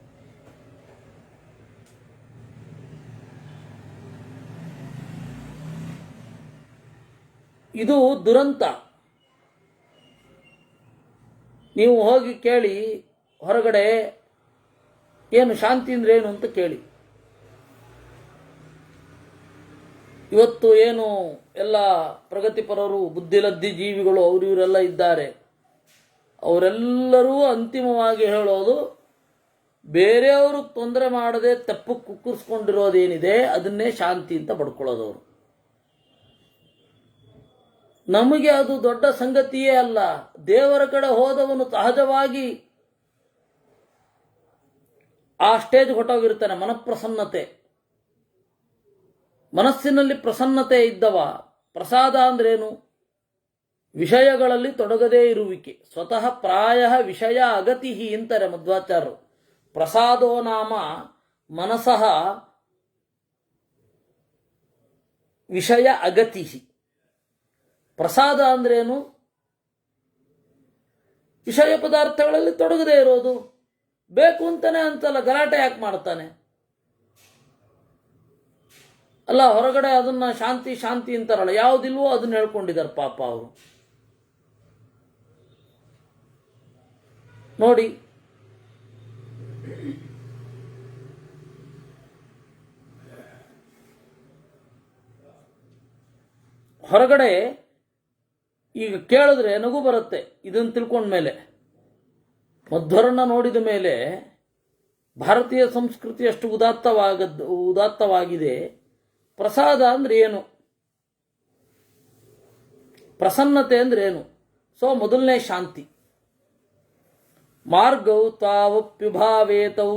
ಇದು ದುರಂತ. ನೀವು ಹೋಗಿ ಕೇಳಿ ಹೊರಗಡೆ, ಏನು ಶಾಂತಿ ಅಂದ್ರೆ ಏನು ಅಂತ ಕೇಳಿ. ಇವತ್ತು ಏನು ಎಲ್ಲ ಪ್ರಗತಿಪರರು, ಬುದ್ಧಿಲದ್ಧಿ ಜೀವಿಗಳು ಇವರೆಲ್ಲ ಇದ್ದಾರೆ, ಅವರೆಲ್ಲರೂ ಅಂತಿಮವಾಗಿ ಹೇಳೋದು ಬೇರೆಯವರು ತೊಂದರೆ ಮಾಡದೆ ತಪ್ಪು ಕುಕ್ಕರಿಸ್ಕೊಂಡಿರೋದೇನಿದೆ ಅದನ್ನೇ ಶಾಂತಿ ಅಂತ ಪಡ್ಕೊಳ್ಳೋದವರು. ನಮಗೆ ಅದು ದೊಡ್ಡ ಸಂಗತಿಯೇ ಅಲ್ಲ. ದೇವರ ಕಡೆ ಹೋದವನು ಸಹಜವಾಗಿ ಆ ಸ್ಟೇಜ್ ಹೊಟ್ಟೋಗಿರ್ತಾನೆ. ಮನಪ್ರಸನ್ನತೆ, ಮನಸ್ಸಿನಲ್ಲಿ ಪ್ರಸನ್ನತೆ ಇದ್ದವ. ಪ್ರಸಾದ ಅಂದ್ರೇನು? ವಿಷಯಗಳಲ್ಲಿ ತೊಡಗದೇ ಇರುವಿಕೆ. ಸ್ವತಃ ಪ್ರಾಯ ವಿಷಯ ಅಗತಿ ಅಂತಾರೆ ಮಧ್ವಾಚಾರ್ಯರು. ಪ್ರಸಾದೋ ನಾಮ ಮನಸಃ ವಿಷಯ ಅಗತಿ. ಪ್ರಸಾದ ಅಂದ್ರೇನು? ವಿಷಯ ಪದಾರ್ಥಗಳಲ್ಲಿ ತೊಡಗದೇ ಇರೋದು. ಬೇಕು ಅಂತಾನೆ ಅಂತಲ್ಲ, ಗಲಾಟೆ ಯಾಕೆ ಮಾಡ್ತಾನೆ? ಅಲ್ಲ, ಹೊರಗಡೆ ಅದನ್ನ ಶಾಂತಿ ಶಾಂತಿ ಅಂತಾರಲ್ಲ, ಯಾವುದಿಲ್ವೋ ಅದನ್ನ ಹೇಳ್ಕೊಂಡಿದ್ದಾರೆ ಪಾಪ ಅವರು. ನೋಡಿ, ಹೊರಗಡೆ ಈಗ ಕೇಳಿದ್ರೆ ನಗು ಬರುತ್ತೆ. ಇದನ್ನು ತಿಳ್ಕೊಂಡ್ಮೇಲೆ, ಮಧ್ವರನ್ನ ನೋಡಿದ ಮೇಲೆ ಭಾರತೀಯ ಸಂಸ್ಕೃತಿ ಅಷ್ಟು ಉದಾತ್ತವಾಗಿದೆ. ಪ್ರಸಾದ ಅಂದ್ರೆ ಏನು? ಪ್ರಸನ್ನತೆ ಅಂದ್ರೆ ಏನು? ಸೊ ಮೊದಲನೇ ಶಾಂತಿ. ಮಾರ್ಗೌ ತಾವಪ್ಯುಭಾವೇತೌ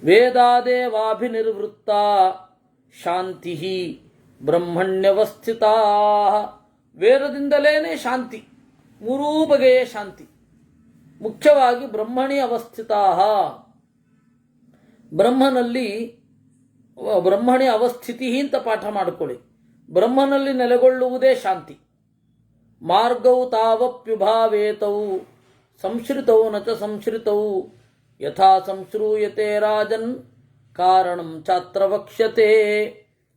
ವೇದಾದೇವಾಭಿನಿರ್ವೃತ್ತ ಶಾಂತಿ ಬ್ರಹ್ಮಣ್ಯವಸ್ಥಿತಾ. ವೇದದಿಂದಲೇನೆ ಶಾಂತಿ, ಮೂರೂ ಬಗೆಯ ಶಾಂತಿ. ಮುಖ್ಯವಾಗಿ ಬ್ರಹ್ಮಣಿ ಅವಸ್ಥಿತಾ. ಬ್ರಹ್ಮಣಿ ಅವಸ್ಥಿತಿ ಅಂತ ಪಾಠ ಮಾಡಿಕೊಳ್ಳಿ. ಬ್ರಹ್ಮನಲ್ಲಿ ನೆಲೆಗೊಳ್ಳುವುದೇ ಶಾಂತಿ. ಮಾರ್ಗೌ ತಾವಪ್ಯುಭಾವೇತೌ ಸಂಶ್ರಿತೌ ನಚ ಸಂಶ್ರಿತೌ ಯಥಾ ಸಂಶ್ರೂಯತೆ ರಾಜನ್ ಕಾರಣಂ ಚಾತ್ರ ವಕ್ಷ್ಯತೆ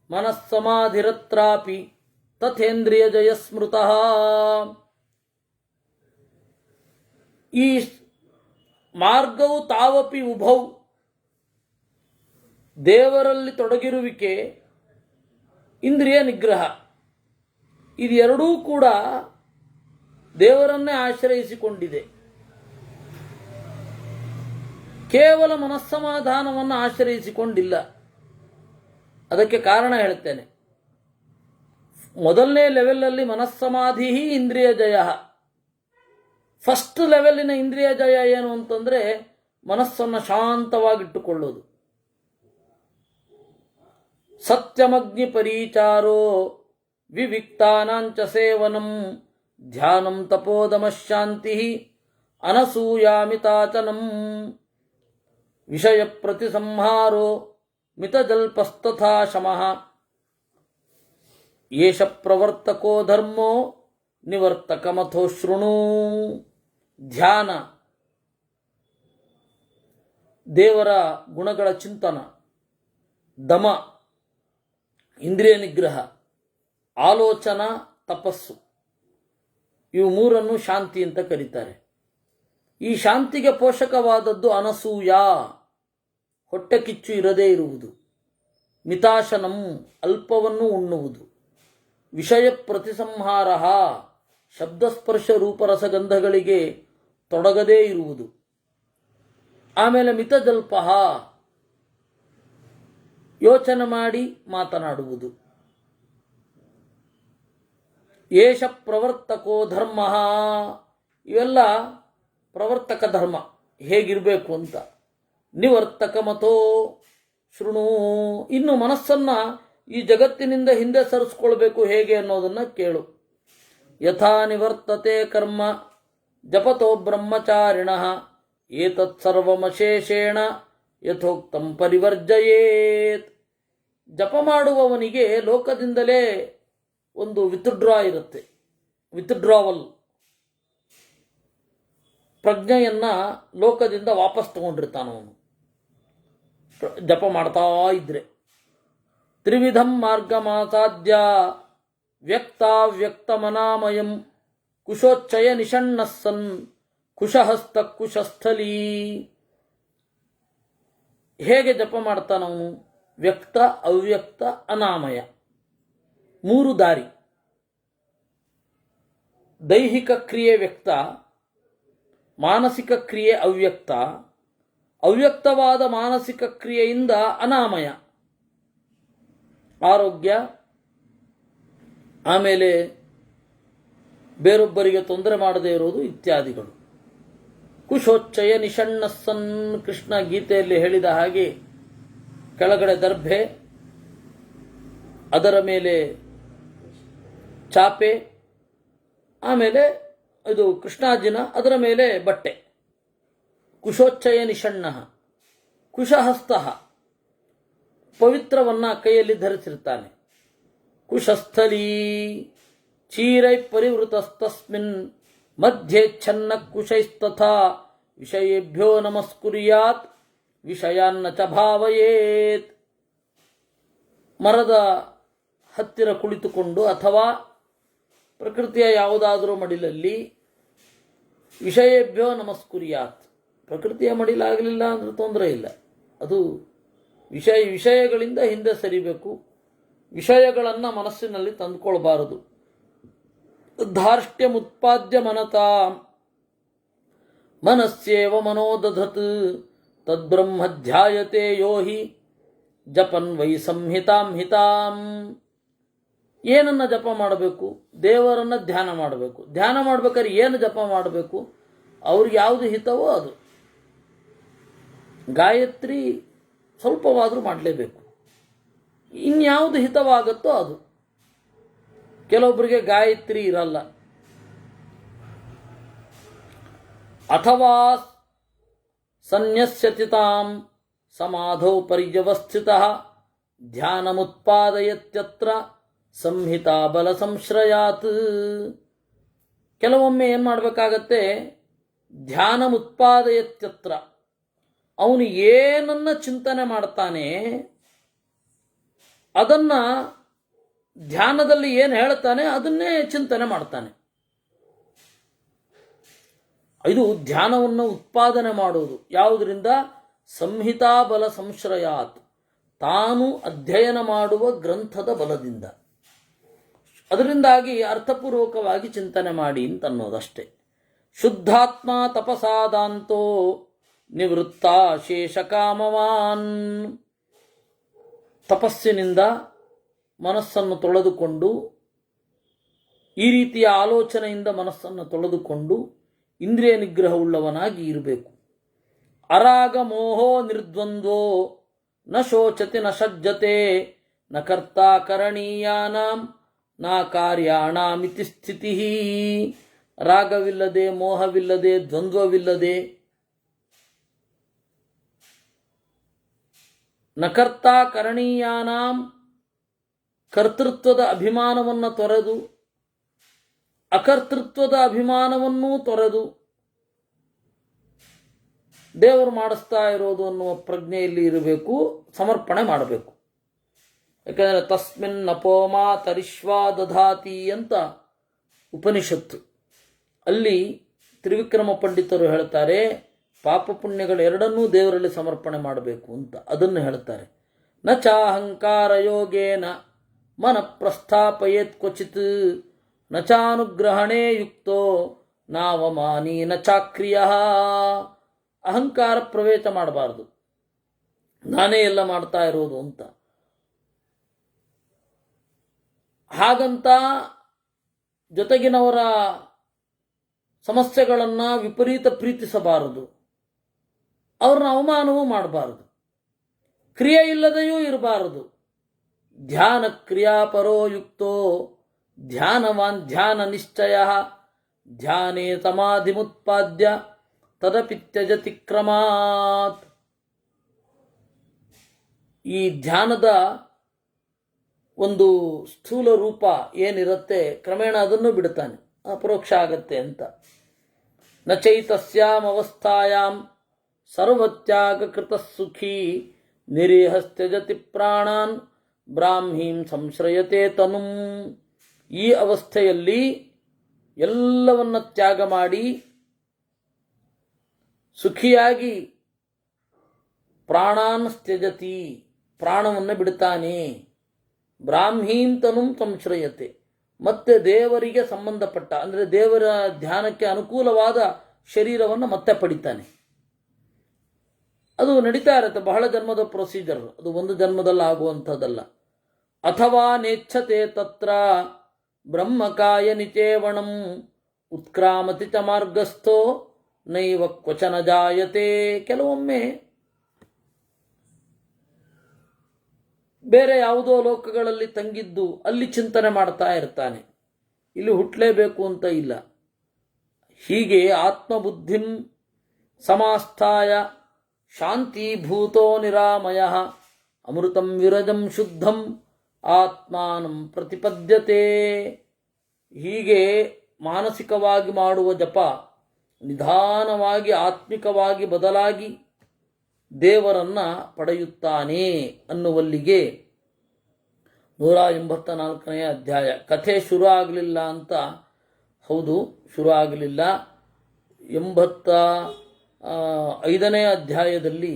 ಮನಸ್ಸಮಾಧಿರತ್ರಾಪಿ ತಥೇಂದ್ರಿಯ ಜಯ ಸ್ಮೃತಃ. ಈ ಮಾರ್ಗವು ತಾವಪಿ ಉಭೌ, ದೇವರಲ್ಲಿ ತೊಡಗಿರುವಿಕೆ, ಇಂದ್ರಿಯ ನಿಗ್ರಹ, ಇದೆರಡೂ ಕೂಡ ದೇವರನ್ನೇ ಆಶ್ರಯಿಸಿಕೊಂಡಿದೆ. ಕೇವಲ ಮನಸ್ಸಮಾಧಾನವನ್ನು ಆಶ್ರಯಿಸಿಕೊಂಡಿಲ್ಲ. ಅದಕ್ಕೆ ಕಾರಣ ಹೇಳ್ತೇನೆ. ಮೊದಲನೇ ಲೆವೆಲಲ್ಲಿ ಮನಸ್ಸಮಾಧಿ ಇಂದ್ರಿಯ ಜಯ. ಫಸ್ಟ್ ಲೆವೆಲಿನ ಇಂದ್ರಿಯ ಜಯ ಏನು ಅಂತಂದ್ರೆ ಮನಸ್ಸನ್ನು ಶಾಂತವಾಗಿಟ್ಟುಕೊಳ್ಳೋದು. ಸತ್ಯಮಗ್ನಿ ಪರೀಚಾರೋ ವಿವಿಕ್ತಾನಾಂಚ ಸೇವನಂ ಧ್ಯಾನಂ ತಪೋದಮಶಾಂತಿ ಅನಸೂಯಾಮಿತಾಚನಂ ವಿಷಯ ಪ್ರತಿಸಂಹಾರೋ ಮಿತಜಲ್ಪಸ್ತಥಾ ಶಮಃ ಏಷ ಪ್ರವರ್ತಕೋ ಧರ್ಮೋ ನಿವರ್ತಕಮಥೋ ಶೃಣು. ಧ್ಯಾನ, ದೇವರ ಗುಣಗಳ ಚಿಂತನ, ದಮ ಇಂದ್ರಿಯ ನಿಗ್ರಹ, ಆಲೋಚನಾ ತಪಸ್ಸು, ಇವು ಮೂರನ್ನು ಶಾಂತಿ ಅಂತ ಕರೀತಾರೆ. ಈ ಶಾಂತಿಗೆ ಪೋಷಕವಾದದ್ದು ಅನಸೂಯ, ಹೊಟ್ಟೆ ಕಿಚ್ಚು ಇರದೇ ಇರುವುದು. ಮಿತಾಶನಂ, ಅಲ್ಪವನ್ನು ಉಣ್ಣುವುದು. ವಿಷಯ ಪ್ರತಿಸಂಹಾರ, ಶಬ್ದಸ್ಪರ್ಶ ರೂಪರಸಗಂಧಗಳಿಗೆ ತೊಡಗದೇ ಇರುವುದು. ಆಮೇಲೆ ಮಿತಜಲ್ಪ, ಯೋಚನೆ ಮಾಡಿ ಮಾತನಾಡುವುದು. ಏಷ ಪ್ರವರ್ತಕೋ ಧರ್ಮ, ಇವೆಲ್ಲ ಪ್ರವರ್ತಕ ಧರ್ಮ, ಹೇಗಿರಬೇಕು ಅಂತ. ನಿವರ್ತಕ ಮತೋ ಶೃಣು, ಇನ್ನು ಮನಸ್ಸನ್ನ ಈ ಜಗತ್ತಿನಿಂದ ಹಿಂದೆ ಸರಿಸ್ಕೊಳ್ಬೇಕು ಹೇಗೆ ಅನ್ನೋದನ್ನ ಕೇಳು. ಯಥಾ ನಿವರ್ತತೆ ಕರ್ಮ ಜಪತೋ ಬ್ರಹ್ಮಚಾರಿಣ ಏತತ್ ಸರ್ವಮಶೇಷೇಣ ಯಥೋಕ್ತಂ ಪರಿವರ್ಜಯೇತ್. ಜಪ ಮಾಡುವವನಿಗೆ ಲೋಕದಿಂದಲೇ ಒಂದು ವಿತ್ಡ್ರಾ ಇರುತ್ತೆ, ವಿತ್ಡ್ರಾವಲ್, ಪ್ರಜ್ಞೆಯನ್ನ ಲೋಕದಿಂದ ವಾಪಸ್ ತಗೊಂಡಿರ್ತಾನವನು ಜಪ ಮಾಡ್ತಾ ಇದ್ರೆ. ತ್ರಿವಿಧಂ ಮಾರ್ಗಮಾಸಾದ್ಯ ವ್ಯಕ್ತಾವ್ಯಕ್ತಮನಾಮಯಂ ಕುಶೋಚ್ಚಯ ನಿಷಣ್ಣಸ್ಸನ್ ಕುಶಹಸ್ತ ಕುಶಸ್ಥಲೀ. ಹೇಗೆ ಜಪ ಮಾಡ್ತಾನವನು? ವ್ಯಕ್ತ, ಅವ್ಯಕ್ತ, ಅನಾಮಯ, ಮೂರು ದಾರಿ. ದೈಹಿಕ ಕ್ರಿಯೆ ವ್ಯಕ್ತ, ಮಾನಸಿಕ ಕ್ರಿಯೆ ಅವ್ಯಕ್ತ, ಅವ್ಯಕ್ತವಾದ ಮಾನಸಿಕ ಕ್ರಿಯೆಯಿಂದ ಅನಾಮಯ, ಆರೋಗ್ಯ, ಆಮೇಲೆ ಬೇರೊಬ್ಬರಿಗೆ ತೊಂದರೆ ಮಾಡದೇ ಇರೋದು ಇತ್ಯಾದಿಗಳು. ಕುಶೋಚ್ಚಯ ನಿಷಣ್ಣಸ್ಸನ್, ಕೃಷ್ಣ ಗೀತೆಯಲ್ಲಿ ಹೇಳಿದ ಹಾಗೆ ಕೆಳಗಡೆ ದರ್ಭೆ, ಅದರ ಮೇಲೆ ಚಾಪೆ, ಆಮೇಲೆ ಇದು ಕೃಷ್ಣಾಜಿನ, ಅದರ ಮೇಲೆ ಬಟ್ಟೆ. ಕುಶೋಚ್ಚಯ ನಿಷಣ್ಣ, ಕುಶಹಸ್ತ, ಪವಿತ್ರವನ್ನ ಕೈಯಲ್ಲಿ ಧರಿಸಿರ್ತಾನೆ. ಕುಶಸ್ಥಲೀ ಚೀರೈ ಪರಿವೃತಸ್ತಸ್ಮಿನ್ ಮಧ್ಯೆ ಛನ್ನ ಕುಶೈಸ್ತಥಾ ವಿಷಯೇಭ್ಯೋ ನಮಸ್ಕುರ್ಯಾತ್ ವಿಷಯಾನ್ನ ಚ ಭಾವಯೇತ್. ಮರದ ಹತ್ತಿರ ಕುಳಿತುಕೊಂಡು ಅಥವಾ ಪ್ರಕೃತಿಯ ಯಾವುದಾದರೂ ಮಡಿಲಲ್ಲಿ ವಿಷಯೇಭ್ಯೋ ನಮಸ್ಕುರ್ಯಾತ್. ಪ್ರಕೃತಿಯ ಮಡಿಲಾಗಲಿಲ್ಲ ಅಂದ್ರೆ ತೊಂದರೆ ಇಲ್ಲ, ಅದು ವಿಷಯಗಳಿಂದ ಹಿಂದೆ ಸರಿಬೇಕು, ವಿಷಯಗಳನ್ನು ಮನಸ್ಸಿನಲ್ಲಿ ತಂದುಕೊಳ್ಬಾರದು. ಧಾರ್ಷ್ಟ್ಯಮುತ್ಪಾದ್ಯ ಮನತಾ ಮನಸ್ಸೇವ ಮನೋದಧತ್ ತದ್ಬ್ರಹ್ಮ ಧ್ಯಾಯತೆ ಯೋ ಹಿ ಜಪನ್ ವೈ ಸಂಹಿತಾಂ ಹಿತಾಂ. ಏನನ್ನು ಜಪ ಮಾಡಬೇಕು? ದೇವರನ್ನು ಧ್ಯಾನ ಮಾಡಬೇಕು. ಧ್ಯಾನ ಮಾಡ್ಬೇಕಾದ್ರೆ ಏನು ಜಪ ಮಾಡಬೇಕು? ಅವ್ರಿಗೆ ಯಾವುದು ಹಿತವೋ ಅದು. ಗಾಯತ್ರಿ ಸ್ವಲ್ಪವಾದರೂ ಮಾಡಲೇಬೇಕು. ಇನ್ಯಾವುದು ಹಿತವಾಗುತ್ತೋ ಅದು. ಕೆಲವೊಬ್ಬರಿಗೆ ಗಾಯತ್ರಿ ಇರಲ್ಲ. ಅಥವಾ ಸನ್ಯಸ್ಯತಿತಾಂ ಸಮಾಧೌ ಪರ್ಯವಸ್ಥಿತಃ ಧ್ಯಾನಮುತ್ಪಾದಯತ್ಯತ್ರ ಸಂಹಿತಾ ಬಲ ಸಂಶ್ರಯಾತ್. ಕೆಲವೊಮ್ಮೆ ಏನು ಮಾಡಬೇಕಾಗತ್ತೆ? ಧ್ಯಾನಮುತ್ಪಾದಯತ್ಯತ್ರ, ಅವನು ಏನನ್ನ ಚಿಂತನೆ ಮಾಡ್ತಾನೆ ಅದನ್ನ ಧ್ಯಾನದಲ್ಲಿ ಏನು ಹೇಳ್ತಾನೆ ಅದನ್ನೇ ಚಿಂತನೆ ಮಾಡ್ತಾನೆ. ಇದು ಧ್ಯಾನವನ್ನು ಉತ್ಪಾದನೆ ಮಾಡುವುದು. ಯಾವುದರಿಂದ? ಸಂಹಿತಾ ಬಲ ಸಂಶ್ರಯಾತ್, ತಾನು ಅಧ್ಯಯನ ಮಾಡುವ ಗ್ರಂಥದ ಬಲದಿಂದ. ಅದರಿಂದಾಗಿ ಅರ್ಥಪೂರ್ವಕವಾಗಿ ಚಿಂತನೆ ಮಾಡಿ ಅಂತನ್ನೋದಷ್ಟೇ. ಶುದ್ಧಾತ್ಮ ತಪಸಾದಾಂತೋ ನಿವೃತ್ತ ಶೇಷಕಾಮವಾನ್. ತಪಸ್ಸಿನಿಂದ ಮನಸ್ಸನ್ನು ತೊಳೆದುಕೊಂಡು, ಈ ರೀತಿಯ ಆಲೋಚನೆಯಿಂದ ಮನಸ್ಸನ್ನು ತೊಳೆದುಕೊಂಡು ಇಂದ್ರಿಯ ನಿಗ್ರಹವುಳ್ಳವನಾಗಿ ಇರಬೇಕು. ಅರಾಗ ಮೋಹೋ ನಿರ್ದ್ವಂದ್ವೋ ನ ಶೋಚತೆ ನ ಸಜ್ಜತೆ ನ ಕರ್ತಾ ಕರಣೀಯಾನಾಂ ನ ಕಾರ್ಯಾಣಾಮಿತಿ ಸ್ಥಿತಿ. ರಾಗವಿಲ್ಲದೆ, ಮೋಹವಿಲ್ಲದೆ, ದ್ವಂದ್ವವಿಲ್ಲದೆ, ನಕರ್ತಾ ಕರಣೀಯಾನಾಂ, ಕರ್ತೃತ್ವದ ಅಭಿಮಾನವನ್ನು ತೊರೆದು ಅಕರ್ತೃತ್ವದ ಅಭಿಮಾನವನ್ನೂ ತೊರೆದು ದೇವರು ಮಾಡಿಸ್ತಾ ಇರೋದು ಅನ್ನುವ ಪ್ರಜ್ಞೆಯಲ್ಲಿ ಇರಬೇಕು, ಸಮರ್ಪಣೆ ಮಾಡಬೇಕು. ಯಾಕೆಂದರೆ ತಸ್ಮಿನ್ ನಪೋಮಾ ತರಿಶ್ವಾ ದಧಾತಿ ಅಂತ ಉಪನಿಷತ್ತು. ಅಲ್ಲಿ ತ್ರಿವಿಕ್ರಮ ಪಂಡಿತರು ಹೇಳ್ತಾರೆ, ಪಾಪ ಪುಣ್ಯಗಳೆರಡನ್ನೂ ದೇವರಲ್ಲಿ ಸಮರ್ಪಣೆ ಮಾಡಬೇಕು ಅಂತ ಅದನ್ನು ಹೇಳ್ತಾರೆ. ನ ಚಾಹಂಕಾರ ಯೋಗೇನ ಮನ ಪ್ರಸ್ಥಾಪಯೇತ್ ಕ್ವಚಿತ್ ನ ಚಾನುಗ್ರಹಣೇ ಯುಕ್ತೋ ನಾವಮಾನಿ ನ ಚಾಕ್ರಿಯ. ಅಹಂಕಾರ ಪ್ರವೇಶ ಮಾಡಬಾರ್ದು, ನಾನೇ ಎಲ್ಲ ಮಾಡ್ತಾ ಇರೋದು ಅಂತ. ಹಾಗಂತ ಜೊತೆಗಿನವರ ಸಮಸ್ಯೆಗಳನ್ನು ವಿಪರೀತ ಪ್ರೀತಿಸಬಾರದು, ಅವ್ರನ್ನ ಅವಮಾನವೂ ಮಾಡಬಾರದು, ಕ್ರಿಯೆ ಇಲ್ಲದೆಯೂ ಇರಬಾರದು. ಧ್ಯಾನ ಕ್ರಿಯಾಪರೋ ಯುಕ್ತೋ ಧ್ಯಾನವಾನ್ ಧ್ಯಾನ ನಿಶ್ಚಯ ಧ್ಯಾನೇ ಸಮಾಧಿಮುತ್ಪಾದ್ಯ ತದಪಿ ತ್ಯಜತಿ ಕ್ರಮಾತ್. ಈ ಧ್ಯಾನದ ಒಂದು ಸ್ಥೂಲ ರೂಪ ಏನಿರುತ್ತೆ, ಕ್ರಮೇಣ ಅದನ್ನು ಬಿಡ್ತಾನೆ, ಅಪರೋಕ್ಷ ಆಗತ್ತೆ ಅಂತ. ನ ಚೈತಸ್ಯಾಂ ಅವಸ್ಥಾಯಾಂ ಸರ್ವತ್ಯಾಗ ಕೃತ ಸುಖಿ ನಿರೇಹಸ್ತ್ಯಜತಿ ಪ್ರಾಣಾನ್ ಬ್ರಾಹ್ಮೀಂ ಸಂಶ್ರಯತೆ ತನುಂ. ಈ ಅವಸ್ಥೆಯಲ್ಲಿ ಎಲ್ಲವನ್ನ ತ್ಯಾಗ ಮಾಡಿ ಸುಖಿಯಾಗಿ ಪ್ರಾಣಾನ್ ತ್ಯಜತಿ, ಪ್ರಾಣವನ್ನು ಬಿಡ್ತಾನೆ. ಬ್ರಾಹ್ಮೀಂ ತನುಂ ಸಂಶ್ರಯತೆ, ಮತ್ತೆ ದೇವರಿಗೆ ಸಂಬಂಧಪಟ್ಟ ಅಂದರೆ ದೇವರ ಧ್ಯಾನಕ್ಕೆ ಅನುಕೂಲವಾದ ಶರೀರವನ್ನು ಮತ್ತೆ ಪಡಿತಾನೆ. ಅದು ನಡೀತಾ ಇರುತ್ತೆ, ಬಹಳ ಜನ್ಮದ ಪ್ರೊಸೀಜರ್, ಅದು ಒಂದು ಜನ್ಮದಲ್ಲಿ ಆಗುವಂಥದ್ದಲ್ಲ. ಅಥವಾ ನೇಚ್ಛತೆ ತತ್ರ ಬ್ರಹ್ಮಕಾಯ ನಿಚೇವಣಂ ಉತ್ಕ್ರಾಮತಿ ಚ ಮಾರ್ಗಸ್ಥೋ ನೈವ ಕ್ವಚನ ಜಾಯತೆ. ಕೆಲವೊಮ್ಮೆ ಬೇರೆ ಯಾವುದೋ ಲೋಕಗಳಲ್ಲಿ ತಂಗಿದ್ದು ಅಲ್ಲಿ ಚಿಂತನೆ ಮಾಡ್ತಾ ಇರ್ತಾನೆ, ಇಲ್ಲಿ ಹುಟ್ಟಲೇಬೇಕು ಅಂತ ಇಲ್ಲ. ಹೀಗೆ ಆತ್ಮಬುದ್ಧಿಂ ಸಮಾಸ್ಥಾಯ ಶಾಂತಿ ಭೂತೋ ನಿರಾಮಯ ಅಮೃತಂ ವಿರಜಂ ಶುದ್ಧಂ ಆತ್ಮಾನಂ ಪ್ರತಿಪದ್ಯತೆ. ಹೀಗೆ ಮಾನಸಿಕವಾಗಿ ಮಾಡುವ ಜಪ ನಿಧಾನವಾಗಿ ಆತ್ಮಿಕವಾಗಿ ಬದಲಾಗಿ ದೇವರನ್ನು ಪಡೆಯುತ್ತಾನೆ ಅನ್ನುವಲ್ಲಿಗೆ 184ನೇ ಅಧ್ಯಾಯ. ಕಥೆ ಶುರು ಆಗಲಿಲ್ಲ ಅಂತ, ಹೌದು ಶುರು ಆಗಲಿಲ್ಲ. 85ನೇ ಅಧ್ಯಾಯದಲ್ಲಿ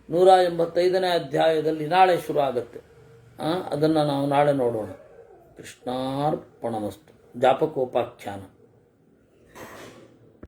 185ನೇ ಅಧ್ಯಾಯದಲ್ಲಿ ನಾಳೆ ಶುರು ಆಗುತ್ತೆ. ಅದನ್ನು ನಾವು ನಾಳೆ ನೋಡೋಣ. ಕೃಷ್ಣಾರ್ಪಣಮಸ್ತು. ಜಾಪಕೋಪಾಖ್ಯಾನ.